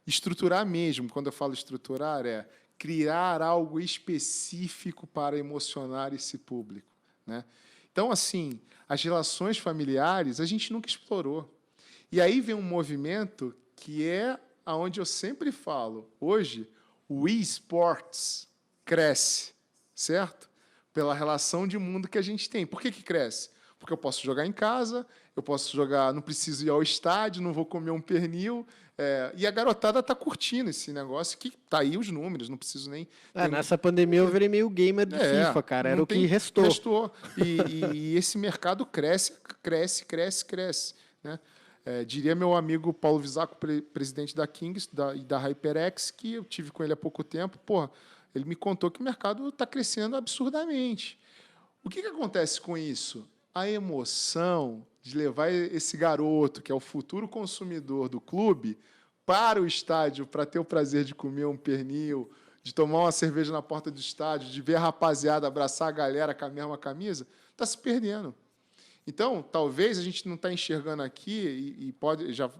S2: Estruturar mesmo, quando eu falo estruturar, é criar algo específico para emocionar esse público, né? Então, assim, as relações familiares a gente nunca explorou. E aí vem um movimento que é aonde eu sempre falo. Hoje, o eSports cresce, certo? Pela relação de mundo que a gente tem. Por que cresce? Porque eu posso jogar em casa, eu posso jogar, não preciso ir ao estádio, não vou comer um pernil. E a garotada está curtindo esse negócio, que tá aí os números, não preciso nem...
S1: Nessa pandemia eu virei meio gamer de FIFA, cara. Era o que restou.
S2: E esse mercado cresce, né? Diria meu amigo Paulo Visaco, presidente da Kings e da HyperX, que eu tive com ele há pouco tempo. Porra, ele me contou que o mercado está crescendo absurdamente. O que acontece com isso? A emoção de levar esse garoto, que é o futuro consumidor do clube, para o estádio para ter o prazer de comer um pernil, de tomar uma cerveja na porta do estádio, de ver a rapaziada abraçar a galera com a mesma camisa, está se perdendo. Então, talvez a gente não está enxergando aqui, e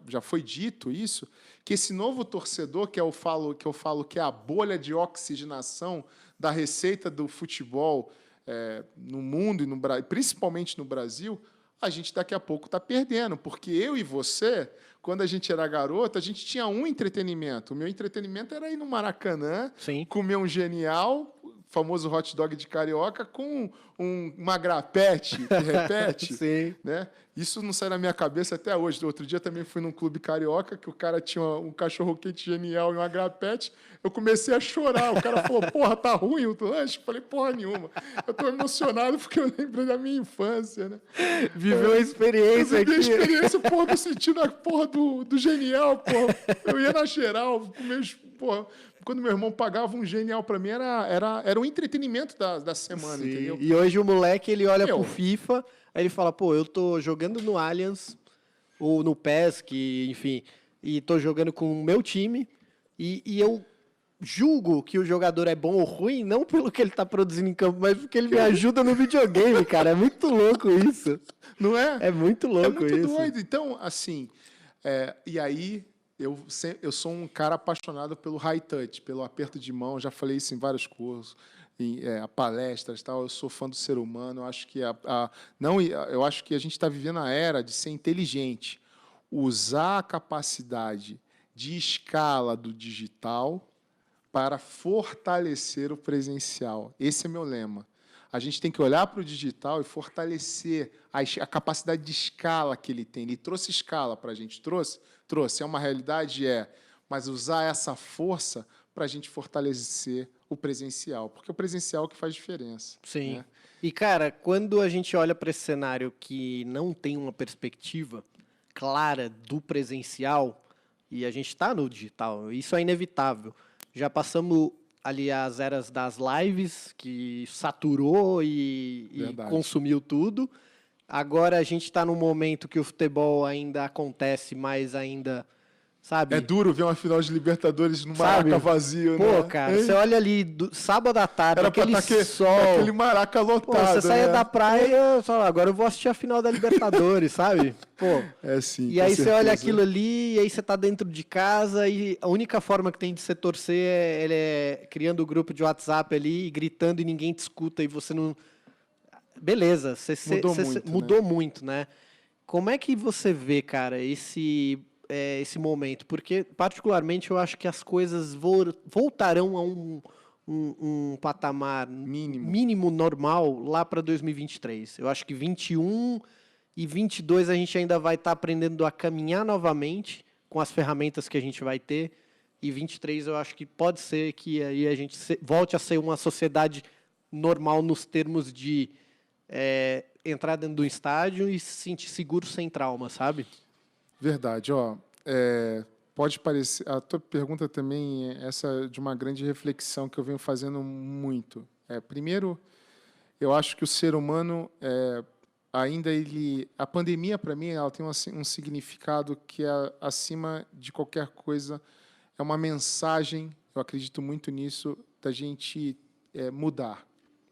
S2: já foi dito isso, que esse novo torcedor, que eu falo que é a bolha de oxigenação da receita do futebol no mundo, e principalmente no Brasil, a gente daqui a pouco está perdendo, porque eu e você, quando a gente era garoto, a gente tinha um entretenimento. O meu entretenimento era ir no Maracanã,
S1: Sim,
S2: comer um genial, famoso hot dog de carioca, com uma grapete que repete.
S1: sim.
S2: Né? Isso não sai da minha cabeça até hoje. Outro dia também fui num clube carioca, que o cara tinha um cachorro-quente genial e uma grapete. Eu comecei a chorar. O cara falou, porra, tá ruim o lanche? Eu falei, porra nenhuma. Eu tô emocionado porque eu lembrei da minha infância, né?
S1: Viveu a experiência aqui.
S2: Eu vivi a experiência, porra, me sentindo a porra do genial, porra. Eu ia na geral, comer, porra. Quando meu irmão pagava um genial para mim, era um entretenimento da semana,
S1: Sim.
S2: entendeu?
S1: E hoje o moleque, ele olha pro FIFA, aí ele fala, pô, eu tô jogando no Allianz, ou no PES, que, enfim, e tô jogando com o meu time, e eu julgo que o jogador é bom ou ruim, não pelo que ele tá produzindo em campo, mas porque ele me ajuda no videogame, cara. É muito louco isso.
S2: Não é?
S1: É muito louco isso.
S2: É muito doido. Então, assim, e aí... Eu sou um cara apaixonado pelo high touch, pelo aperto de mão. Já falei isso em vários cursos, em palestras, tal. Eu sou fã do ser humano. Eu acho que eu acho que a gente está vivendo a era de ser inteligente, usar a capacidade de escala do digital para fortalecer o presencial. Esse é meu lema. A gente tem que olhar para o digital e fortalecer a capacidade de escala que ele tem. Ele trouxe escala para a gente, trouxe. É uma realidade, mas usar essa força para a gente fortalecer o presencial, porque é o presencial que faz diferença.
S1: Sim.
S2: Né?
S1: E, cara, quando a gente olha para esse cenário que não tem uma perspectiva clara do presencial, e a gente está no digital, isso é inevitável. Já passamos ali as eras das lives, que saturou e consumiu tudo. Agora a gente está num momento que o futebol ainda acontece, mas ainda, sabe?
S2: É duro ver uma final de Libertadores no Maraca vazio,
S1: pô,
S2: né?
S1: Pô, cara, você olha ali, sábado à tarde,
S2: era
S1: aquele sol...
S2: Aquele Maraca lotado,
S1: pô, você saia da praia e fala, agora eu vou assistir a final da Libertadores, sabe? Pô.
S2: Sim,
S1: e aí você olha aquilo ali, e aí você tá dentro de casa, e a única forma que tem de você torcer é criando o grupo de WhatsApp ali, gritando e ninguém te escuta, e você não... Beleza, mudou muito, né? Como é que você vê, cara, esse momento? Porque, particularmente, eu acho que as coisas voltarão a um patamar mínimo normal lá para 2023. Eu acho que 21 e 22 a gente ainda vai estar aprendendo a caminhar novamente com as ferramentas que a gente vai ter. E 23 eu acho que pode ser que aí a gente volte a ser uma sociedade normal nos termos de entrar dentro do estádio e se sentir seguro sem trauma, sabe?
S2: Verdade, ó. Pode parecer. A tua pergunta também é essa de uma grande reflexão que eu venho fazendo muito. Primeiro, eu acho que o ser humano ainda a pandemia para mim ela tem um significado que é acima de qualquer coisa. É uma mensagem. Eu acredito muito nisso da gente mudar.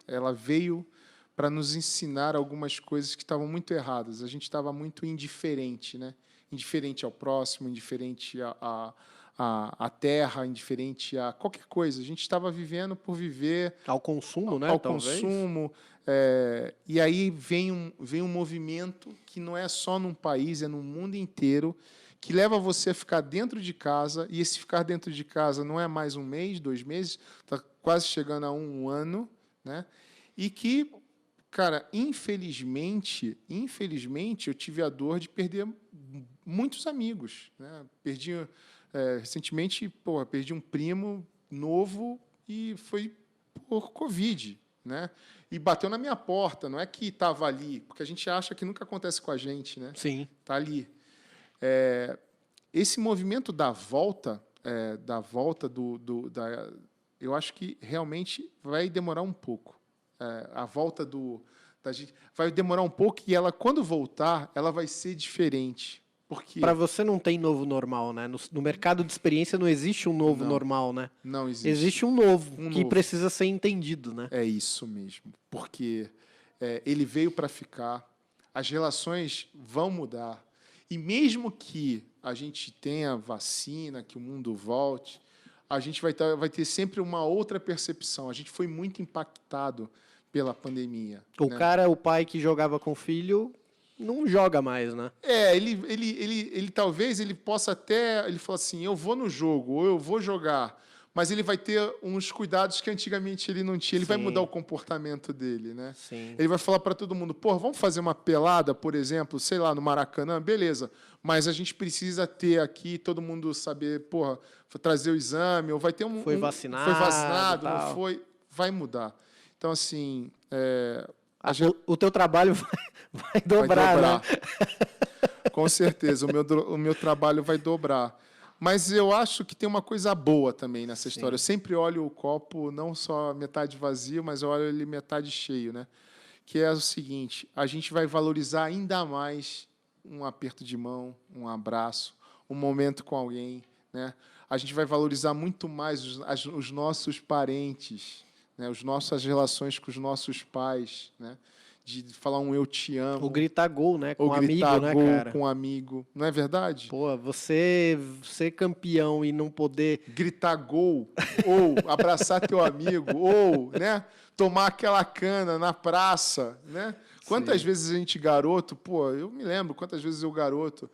S2: Ela veio para nos ensinar algumas coisas que estavam muito erradas. A gente estava muito indiferente, né? Indiferente ao próximo, indiferente à terra, indiferente a qualquer coisa. A gente estava vivendo por viver.
S1: Ao consumo, né?
S2: Ao
S1: talvez.
S2: consumo. E aí vem um movimento que não é só num país, é no mundo inteiro, que leva você a ficar dentro de casa, e esse ficar dentro de casa não é mais um mês, 2 meses, está quase chegando a um ano, né? E que, cara, infelizmente, eu tive a dor de perder muitos amigos, né? Recentemente, perdi um primo novo e foi por Covid, né? E bateu na minha porta, não é que estava ali, porque a gente acha que nunca acontece com a gente, né?
S1: Sim.
S2: Está ali. Esse movimento da volta, eu acho que realmente vai demorar um pouco. A volta da gente vai demorar um pouco e ela, quando voltar, ela vai ser diferente. Porque
S1: para você não tem novo normal, né? No mercado de experiência não existe um novo normal, né?
S2: Não existe.
S1: Existe um novo que
S2: novo.
S1: precisa ser entendido, né?
S2: É isso mesmo. Porque ele veio para ficar, as relações vão mudar. E mesmo que a gente tenha vacina, que o mundo volte, a gente vai ter sempre uma outra percepção. A gente foi muito impactado pela pandemia.
S1: O pai que jogava com o filho, não joga mais, né?
S2: Ele talvez ele possa até, ele fala assim, eu vou no jogo, ou eu vou jogar, mas ele vai ter uns cuidados que antigamente ele não tinha. Ele vai mudar o comportamento dele, né?
S1: Sim.
S2: Ele vai falar para todo mundo, vamos fazer uma pelada, por exemplo, sei lá, no Maracanã, beleza, mas a gente precisa ter aqui, todo mundo saber, trazer o exame, ou vai ter
S1: Foi vacinado,
S2: não foi, vai mudar. Então, assim...
S1: o teu trabalho vai dobrar, né?
S2: Com certeza, o meu trabalho vai dobrar. Mas eu acho que tem uma coisa boa também nessa história. Eu sempre olho o copo não só metade vazio, mas eu olho ele metade cheio, né? Que é o seguinte, a gente vai valorizar ainda mais um aperto de mão, um abraço, um momento com alguém, né? A gente vai valorizar muito mais os nossos parentes, né? As relações com os nossos pais, né? De falar um eu te amo.
S1: Ou gritar gol, né? Com
S2: ou gritar
S1: amigo, né,
S2: gol
S1: cara?
S2: com um amigo. Não é verdade?
S1: Você ser campeão e não poder...
S2: Gritar gol, ou abraçar teu amigo, ou, né? Tomar aquela cana na praça, né? Quantas vezes a gente, garoto... eu me lembro quantas vezes eu, garoto...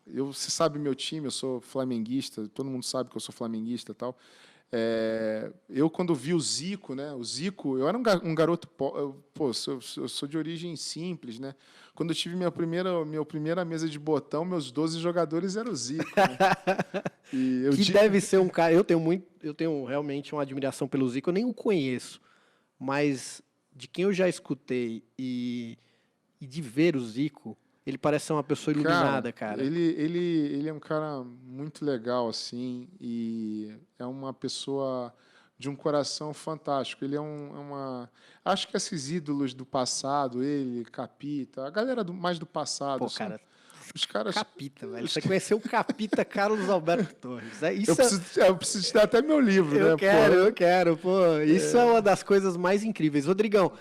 S2: você sabe meu time, eu sou flamenguista, todo mundo sabe que eu sou flamenguista e tal... eu, quando vi o Zico, né? Eu era um garoto, eu sou de origem simples, né? Quando eu tive minha primeira mesa de botão, meus 12 jogadores eram o Zico. Né?
S1: Deve ser um cara. Eu tenho realmente uma admiração pelo Zico, eu nem o conheço, mas de quem eu já escutei e de ver o Zico, ele parece ser uma pessoa iluminada, cara.
S2: Ele é um cara muito legal, assim, e é uma pessoa de um coração fantástico. Ele acho que esses ídolos do passado, ele, Capita, a galera mais do passado...
S1: Os caras... Capita, velho. Você conheceu o Capita Carlos Alberto Torres.
S2: Eu preciso te dar até meu livro, né?
S1: Eu quero. Isso é uma das coisas mais incríveis. Rodrigão,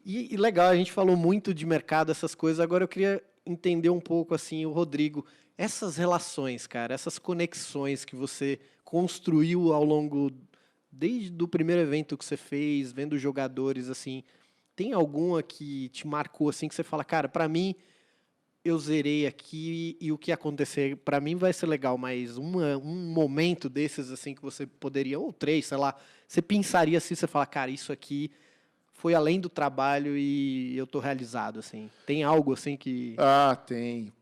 S1: e legal, a gente falou muito de mercado, essas coisas, agora eu queria... entender um pouco, assim, o Rodrigo, essas relações, cara, essas conexões que você construiu ao longo, desde o primeiro evento que você fez, vendo jogadores, assim, tem alguma que te marcou, assim, que você fala, cara, para mim, eu zerei aqui e o que acontecer, para mim vai ser legal, mas um momento desses, assim, que você poderia, ou 3, sei lá, você pensaria assim, você fala, cara, isso aqui foi além do trabalho e eu tô realizado, assim. Tem algo assim que...
S2: Tem.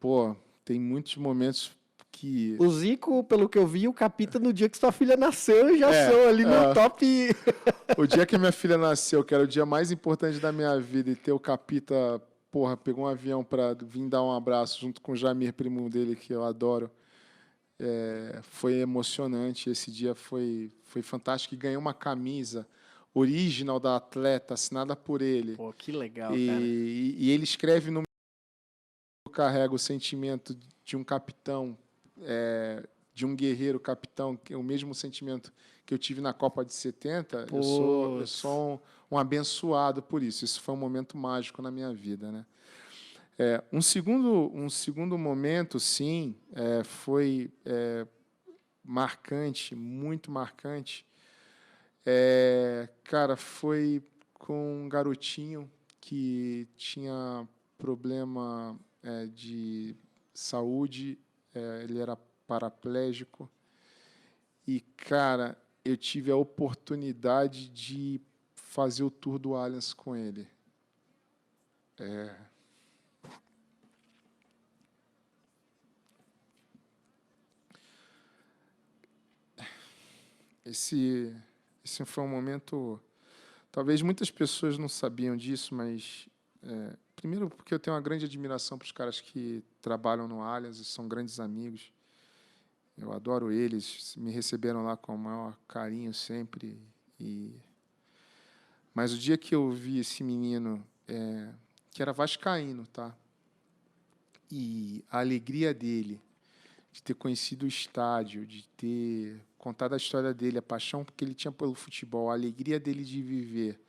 S2: Tem muitos momentos que...
S1: O Zico, pelo que eu vi, o Capita, no dia que sua filha nasceu, já
S2: É,
S1: sou ali no
S2: é.
S1: top.
S2: O dia que a minha filha nasceu, que era o dia mais importante da minha vida, e ter o Capita, porra, pegou um avião para vir dar um abraço junto com o Jamir, primo dele, que eu adoro. Foi emocionante. Esse dia foi fantástico. E ganhei uma camisa original da atleta, assinada por ele.
S1: Pô, que legal, cara.
S2: E ele escreve no eu carrego o sentimento de um capitão, de um guerreiro capitão, que é o mesmo sentimento que eu tive na Copa de 70. Eu sou um abençoado por isso. Isso foi um momento mágico na minha vida, né? Um segundo momento, sim, foi marcante, muito marcante. Cara, foi com um garotinho que tinha problema de saúde, ele era paraplégico. E, cara, eu tive a oportunidade de fazer o tour do Allianz com ele. Esse foi um momento... Talvez muitas pessoas não sabiam disso, mas... primeiro, porque eu tenho uma grande admiração para os caras que trabalham no Allianz e são grandes amigos. Eu adoro eles, me receberam lá com o maior carinho sempre. Mas o dia que eu vi esse menino, que era vascaíno, tá? E a alegria dele de ter conhecido o estádio, de ter contado a história dele, a paixão que ele tinha pelo futebol, a alegria dele de viver,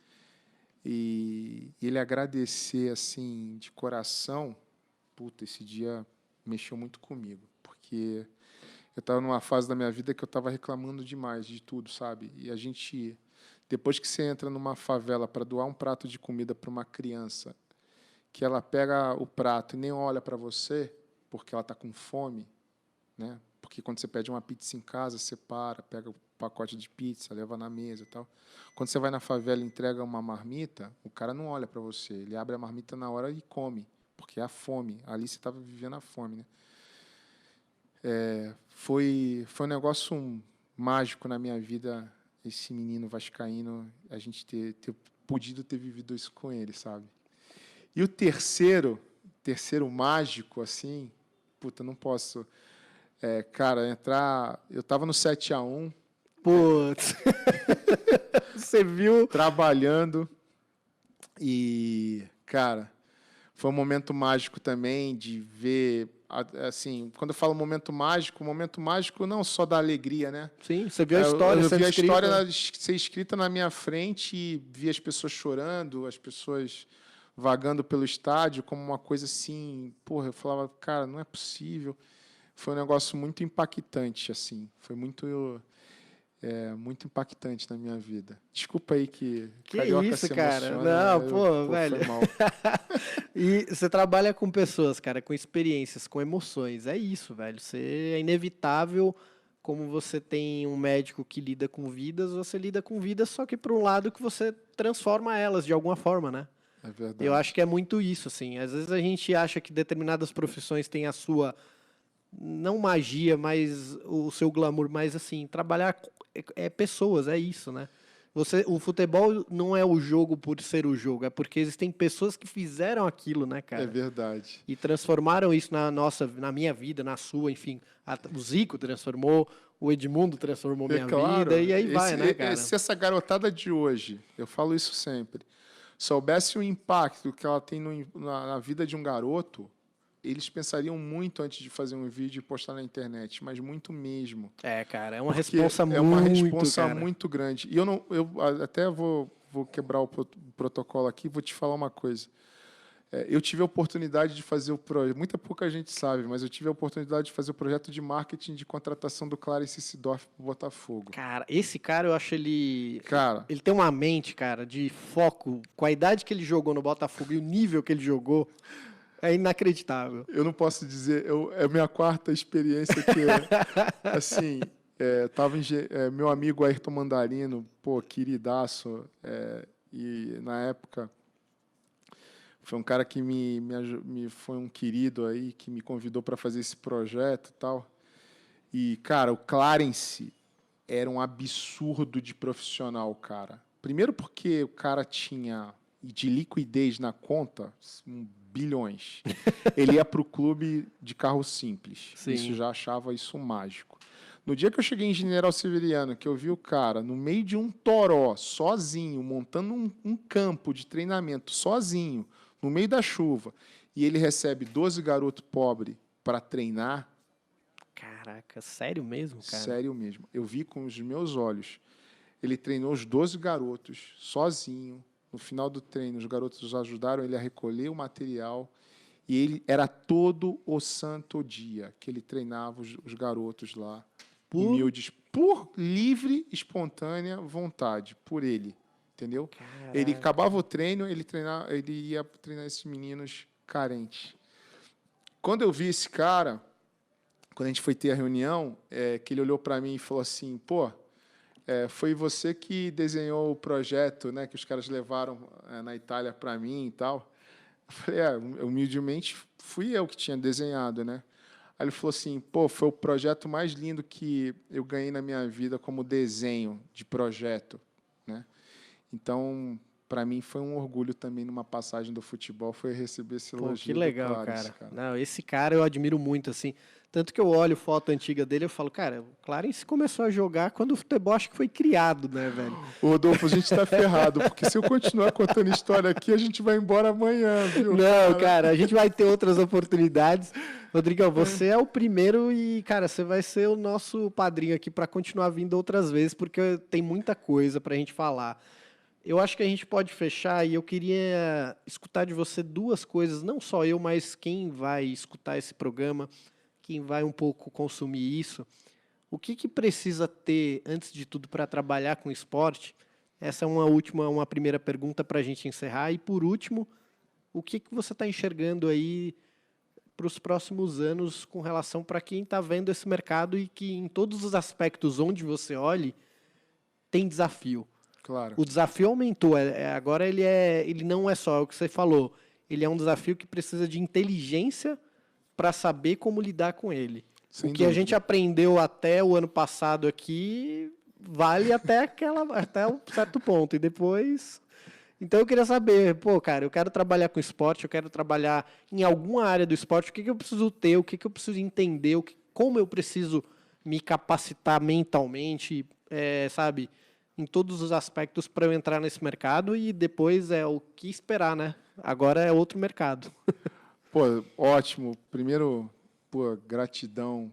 S2: e ele agradecer assim de coração, puta, esse dia mexeu muito comigo, porque eu estava numa fase da minha vida que eu estava reclamando demais de tudo, sabe? E a gente, depois que você entra numa favela para doar um prato de comida para uma criança, que ela pega o prato e nem olha para você, porque ela está com fome, né? Porque quando você pede uma pizza em casa, você pega o pacote de pizza, leva na mesa e tal. Quando você vai na favela e entrega uma marmita, o cara não olha para você, ele abre a marmita na hora e come, porque é a fome. Ali você estava vivendo a fome, né? Foi um negócio mágico na minha vida, esse menino vascaíno, a gente ter podido ter vivido isso com ele, sabe? E o terceiro mágico, assim, puta, não posso... cara, eu estava no 7-1.
S1: Putz. Você viu?
S2: Trabalhando. E, cara, foi um momento mágico também de ver... Assim, quando eu falo momento mágico não só da alegria, né?
S1: Sim, você viu a história.
S2: Eu vi a
S1: escrita.
S2: história ser escrita na minha frente e vi as pessoas chorando, as pessoas vagando pelo estádio como uma coisa assim... Porra, eu falava, cara, não é possível. Foi um negócio muito impactante, assim. Foi muito impactante na minha vida. Desculpa aí que carioca
S1: isso,
S2: se
S1: cara?
S2: emociona.
S1: Não, pô, velho.
S2: Foi mal.
S1: E você trabalha com pessoas, cara, com experiências, com emoções. É isso, velho. Você é inevitável. Como você tem um médico que lida com vidas, você lida com vidas, só que por um lado que você transforma elas de alguma forma, né?
S2: É verdade.
S1: Eu acho que é muito isso, assim. Às vezes a gente acha que determinadas profissões têm a sua, não magia, mas o seu glamour, mas assim, trabalhar é pessoas, é isso, né? O futebol não é o jogo por ser o jogo, é porque existem pessoas que fizeram aquilo, né, cara?
S2: É verdade.
S1: E transformaram isso na minha vida, na sua, enfim. O Zico transformou, o Edmundo transformou minha vida, e aí vai, né, cara?
S2: Se essa garotada de hoje, eu falo isso sempre, soubesse o impacto que ela tem na vida de um garoto, eles pensariam muito antes de fazer um vídeo e postar na internet, mas muito mesmo.
S1: Cara, é uma responsa muito,
S2: é uma responsa
S1: cara.
S2: muito grande. E eu até vou quebrar o protocolo aqui, vou te falar uma coisa. Eu tive a oportunidade de fazer o projeto, muita pouca gente sabe, mas eu tive a oportunidade de fazer o projeto de marketing de contratação do Clarence Seedorf para o Botafogo.
S1: Cara, esse cara eu acho ele...
S2: Cara,
S1: ele tem uma mente, cara, de foco, com a idade que ele jogou no Botafogo e o nível que ele jogou, é inacreditável.
S2: eu não posso dizer, é a minha quarta experiência que assim, tava meu amigo Ayrton Mandarino, pô, queridaço, e na época foi um cara que foi um querido aí, que me convidou para fazer esse projeto e tal. E, cara, o Clarence era um absurdo de profissional, cara. Primeiro porque o cara tinha de liquidez na conta bilhões. Ele ia para o clube de carro simples.
S1: Sim.
S2: Isso já achava isso mágico. No dia que eu cheguei em General Severiano, que eu vi o cara no meio de um toró, sozinho, montando um campo de treinamento, sozinho, no meio da chuva, e ele recebe 12 garotos pobres para treinar.
S1: Caraca, sério mesmo, cara?
S2: Sério mesmo. Eu vi com os meus olhos. Ele treinou os 12 garotos sozinho. No final do treino, os garotos ajudaram ele a recolher o material. E ele era todo o santo dia que ele treinava os garotos lá, humildes, por livre, espontânea vontade, por ele. Entendeu?
S1: Caraca.
S2: Ele acabava o treino, ele ia treinar esses meninos carentes. Quando eu vi esse cara, quando a gente foi ter a reunião, que ele olhou para mim e falou assim, pô, foi você que desenhou o projeto, né, que os caras levaram na Itália para mim e tal. Eu falei, humildemente, fui eu que tinha desenhado, né? Aí ele falou assim, pô, foi o projeto mais lindo que eu ganhei na minha vida como desenho de projeto, né? Então, para mim, foi um orgulho também numa passagem do futebol, foi receber esse elogio.
S1: Que legal,
S2: do Clarence, cara.
S1: Não, esse cara eu admiro muito, assim. Tanto que eu olho foto antiga dele e eu falo, cara, o Clarence começou a jogar quando o futebol acho que foi criado, né, velho?
S2: Ô, Rodolfo, a gente tá ferrado, porque se eu continuar contando história aqui, a gente vai embora amanhã, viu?
S1: Não, cara, a gente vai ter outras oportunidades. Rodrigão, você é o primeiro e, cara, você vai ser o nosso padrinho aqui para continuar vindo outras vezes, porque tem muita coisa pra gente falar. Eu acho que a gente pode fechar e eu queria escutar de você duas coisas, não só eu, mas quem vai escutar esse programa, quem vai um pouco consumir isso. O que precisa ter, antes de tudo, para trabalhar com esporte? Essa é uma primeira pergunta para a gente encerrar. E, por último, o que você está enxergando aí para os próximos anos com relação para quem está vendo esse mercado e que, em todos os aspectos onde você olhe, tem desafio?
S2: Claro.
S1: O desafio aumentou. Agora ele não é só o que você falou. Ele é um desafio que precisa de inteligência para saber como lidar com ele.
S2: Sem
S1: o que
S2: dúvida.
S1: a gente aprendeu até o ano passado aqui vale até um certo ponto. E depois... Então eu queria saber, pô, cara, eu quero trabalhar com esporte, eu quero trabalhar em alguma área do esporte, o que eu preciso ter, o que eu preciso entender, como eu preciso me capacitar mentalmente, sabe, em todos os aspectos para eu entrar nesse mercado e depois o que esperar, né? Agora é outro mercado.
S2: Pô, ótimo. Primeiro, pô, gratidão.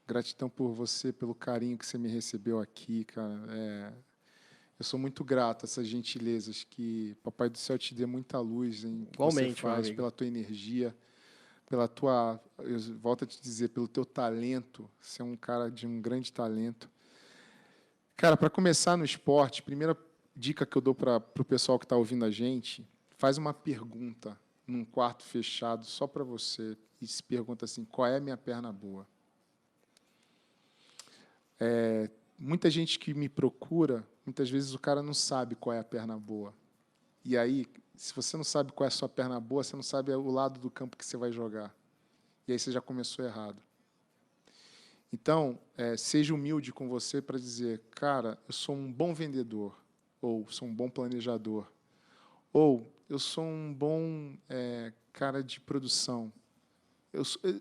S2: Gratidão por você, pelo carinho que você me recebeu aqui, cara. Eu sou muito grato a essas gentilezas que Papai do Céu te dê muita luz em que você faz, pela tua energia, pela tua, eu volto a te dizer, pelo teu talento. Você é um cara de um grande talento. Cara, para começar no esporte, primeira dica que eu dou para o pessoal que está ouvindo a gente, faz uma pergunta num quarto fechado só para você e se pergunta assim, qual é a minha perna boa? Muita gente que me procura, muitas vezes o cara não sabe qual é a perna boa. E aí, se você não sabe qual é a sua perna boa, você não sabe o lado do campo que você vai jogar. E aí você já começou errado. Então, seja humilde com você para dizer, cara, eu sou um bom vendedor, ou sou um bom planejador, ou eu sou um bom cara de produção.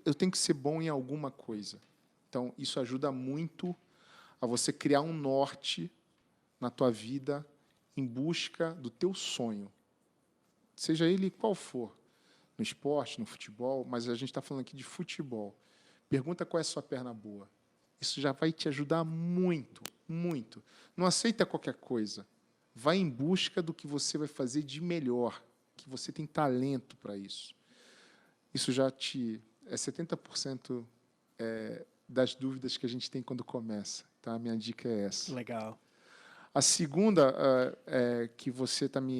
S2: Eu tenho que ser bom em alguma coisa. Então, isso ajuda muito a você criar um norte na tua vida em busca do teu sonho. Seja ele qual for, no esporte, no futebol, mas a gente está falando aqui de futebol. Pergunta qual é a sua perna boa. Isso já vai te ajudar muito, muito. Não aceita qualquer coisa. Vai em busca do que você vai fazer de melhor, que você tem talento para isso. Isso já é 70% das dúvidas que a gente tem quando começa. Então, a minha dica é essa.
S1: Legal.
S2: A segunda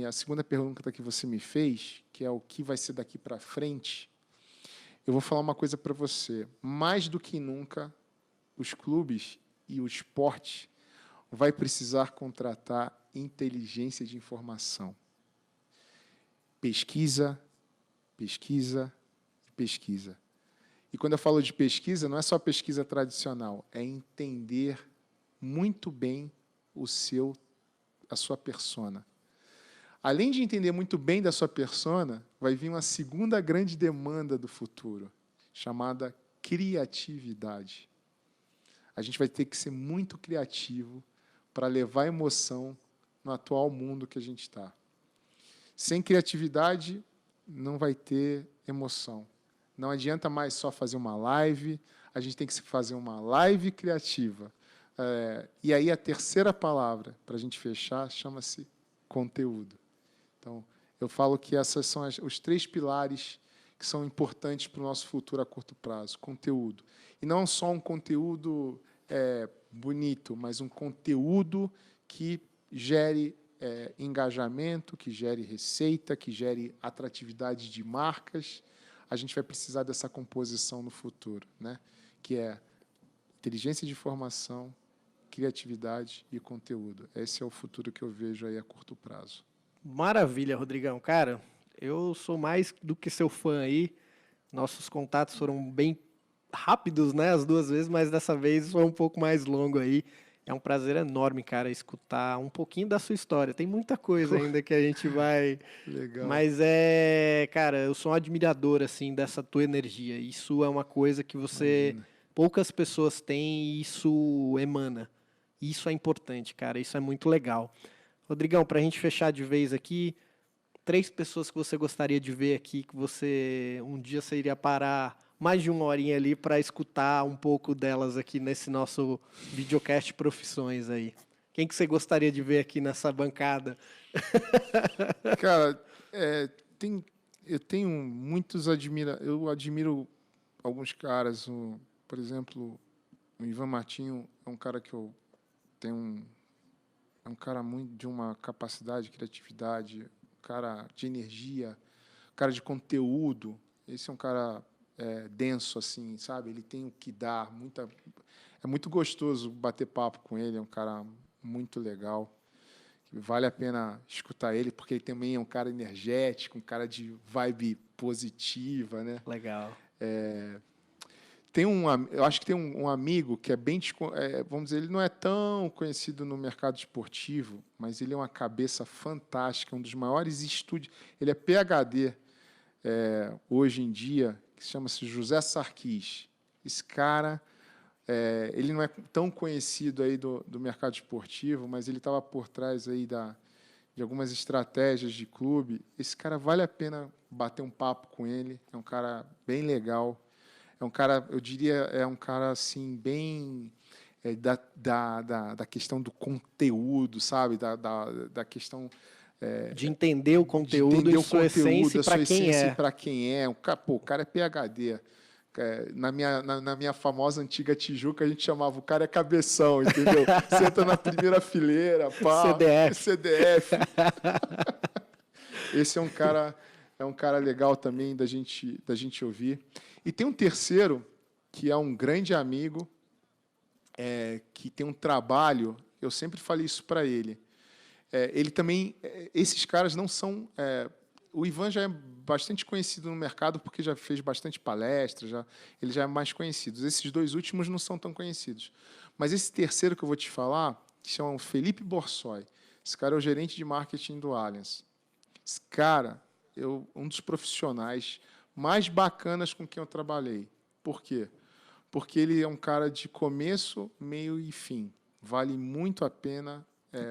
S2: a segunda pergunta que você me fez, que é o que vai ser daqui para frente, eu vou falar uma coisa para você. Mais do que nunca, os clubes e o esporte vai precisar contratar inteligência de informação. Pesquisa, pesquisa e pesquisa. E quando eu falo de pesquisa, não é só pesquisa tradicional, é entender muito bem a sua persona. Além de entender muito bem da sua persona, vai vir uma segunda grande demanda do futuro, chamada criatividade. A gente vai ter que ser muito criativo para levar emoção no atual mundo que a gente está. Sem criatividade, não vai ter emoção. Não adianta mais só fazer uma live, a gente tem que fazer uma live criativa. E aí a terceira palavra, para a gente fechar, chama-se conteúdo. Então, eu falo que esses são os 3 pilares que são importantes para o nosso futuro a curto prazo. Conteúdo. E não só um conteúdo bonito, mas um conteúdo que gere engajamento, que gere receita, que gere atratividade de marcas. A gente vai precisar dessa composição no futuro, né? Que é inteligência de informação, criatividade e conteúdo. Esse é o futuro que eu vejo aí a curto prazo.
S1: Maravilha, Rodrigão. Cara, eu sou mais do que seu fã aí. Nossos contatos foram bem rápidos, né? As 2 vezes, mas dessa vez foi um pouco mais longo aí. É um prazer enorme, cara, escutar um pouquinho da sua história. Tem muita coisa ainda que a gente vai...
S2: Legal.
S1: Mas cara, eu sou um admirador, assim, dessa tua energia. Isso é uma coisa que poucas pessoas têm e isso emana. Isso é importante, cara. Isso é muito legal. Rodrigão, para a gente fechar de vez aqui, 3 pessoas que você gostaria de ver aqui, que um dia você iria parar mais de 1 horinha ali para escutar um pouco delas aqui nesse nosso videocast Profissões aí. Quem que você gostaria de ver aqui nessa bancada?
S2: Cara, eu tenho muitos eu admiro alguns caras, por exemplo, o Ivan Martinho é um cara que eu tenho é um cara muito de uma capacidade, criatividade, um cara de energia, um cara de conteúdo. Esse é um cara denso, assim, sabe? Ele tem o que dar, é muito gostoso bater papo com ele, é um cara muito legal. Vale a pena escutar ele, porque ele também é um cara energético, um cara de vibe positiva, né?
S1: Legal.
S2: Eu acho que tem um amigo que é bem, vamos dizer, ele não é tão conhecido no mercado esportivo, mas ele é uma cabeça fantástica, um dos maiores estúdios. Ele é PhD hoje em dia, que chama-se José Sarquis. Esse cara, ele não é tão conhecido aí do mercado esportivo, mas ele estava por trás aí de algumas estratégias de clube. Esse cara vale a pena bater um papo com ele. É um cara bem legal. É um cara, eu diria, é um cara assim bem da questão do conteúdo, sabe? Da questão
S1: de entender o conteúdo em sua essência
S2: para quem é. O cara é PhD. Na minha famosa antiga Tijuca, a gente chamava o cara é cabeção, entendeu? Senta na primeira fileira, pá, CDF. Esse é um cara legal também da gente ouvir. E tem um terceiro, que é um grande amigo, que tem um trabalho, eu sempre falei isso para ele. Ele também, esses caras não são... o Ivan já é bastante conhecido no mercado porque já fez bastante palestras, ele já é mais conhecido. Esses 2 últimos não são tão conhecidos. Mas esse terceiro que eu vou te falar, que chama Felipe Borsoi. Esse cara é o gerente de marketing do Allianz. Esse cara, um dos profissionais mais bacanas com quem eu trabalhei. Por quê? Porque ele é um cara de começo, meio e fim. Vale muito a pena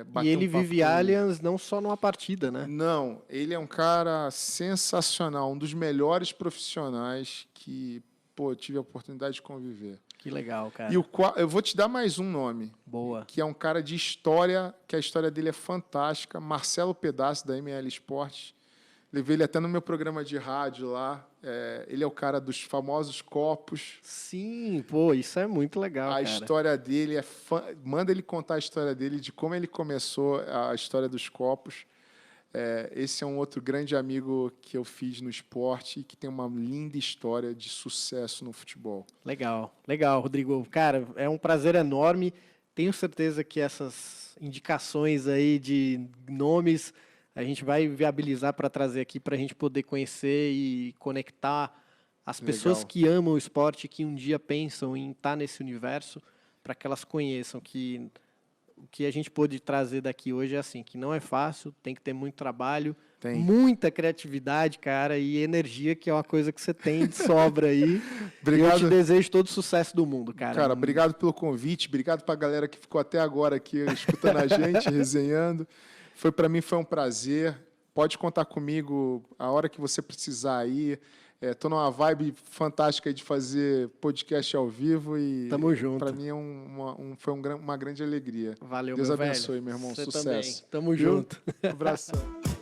S2: bater
S1: E ele
S2: um papo
S1: vive
S2: com
S1: Allianz não só numa partida, né?
S2: Não, ele é um cara sensacional, um dos melhores profissionais que eu tive a oportunidade de conviver.
S1: Que legal, cara.
S2: E eu vou te dar mais um nome.
S1: Boa.
S2: Que é um cara de história, que a história dele é fantástica. Marcelo Pedaço, da ML Esportes. Levei ele até no meu programa de rádio lá. Ele é o cara dos famosos copos.
S1: Sim, isso é muito legal, cara.
S2: A história dele manda ele contar a história dele, de como ele começou a história dos copos. Esse é um outro grande amigo que eu fiz no esporte e que tem uma linda história de sucesso no futebol.
S1: Legal, Rodrigo. Cara, é um prazer enorme. Tenho certeza que essas indicações aí de nomes a gente vai viabilizar para trazer aqui para a gente poder conhecer e conectar as pessoas
S2: Legal.
S1: que amam o esporte, que um dia pensam em estar nesse universo, para que elas conheçam que o que a gente pôde trazer daqui hoje é assim, que não é fácil, tem que ter muito trabalho,
S2: Tem.
S1: muita criatividade, cara, e energia, que é uma coisa que você tem de sobra aí.
S2: Obrigado.
S1: E eu te desejo todo o sucesso do mundo, cara.
S2: Cara, obrigado pelo convite, obrigado pra galera que ficou até agora aqui escutando a gente, resenhando. Para mim foi um prazer. Pode contar comigo a hora que você precisar aí. Tô numa vibe fantástica aí de fazer podcast ao vivo e
S1: Tamo junto.
S2: para mim foi uma grande alegria.
S1: Valeu,
S2: Deus
S1: meu velho.
S2: abençoe, meu irmão.
S1: Você
S2: Sucesso.
S1: também. Tamo
S2: Viu?
S1: junto.
S2: Um abração.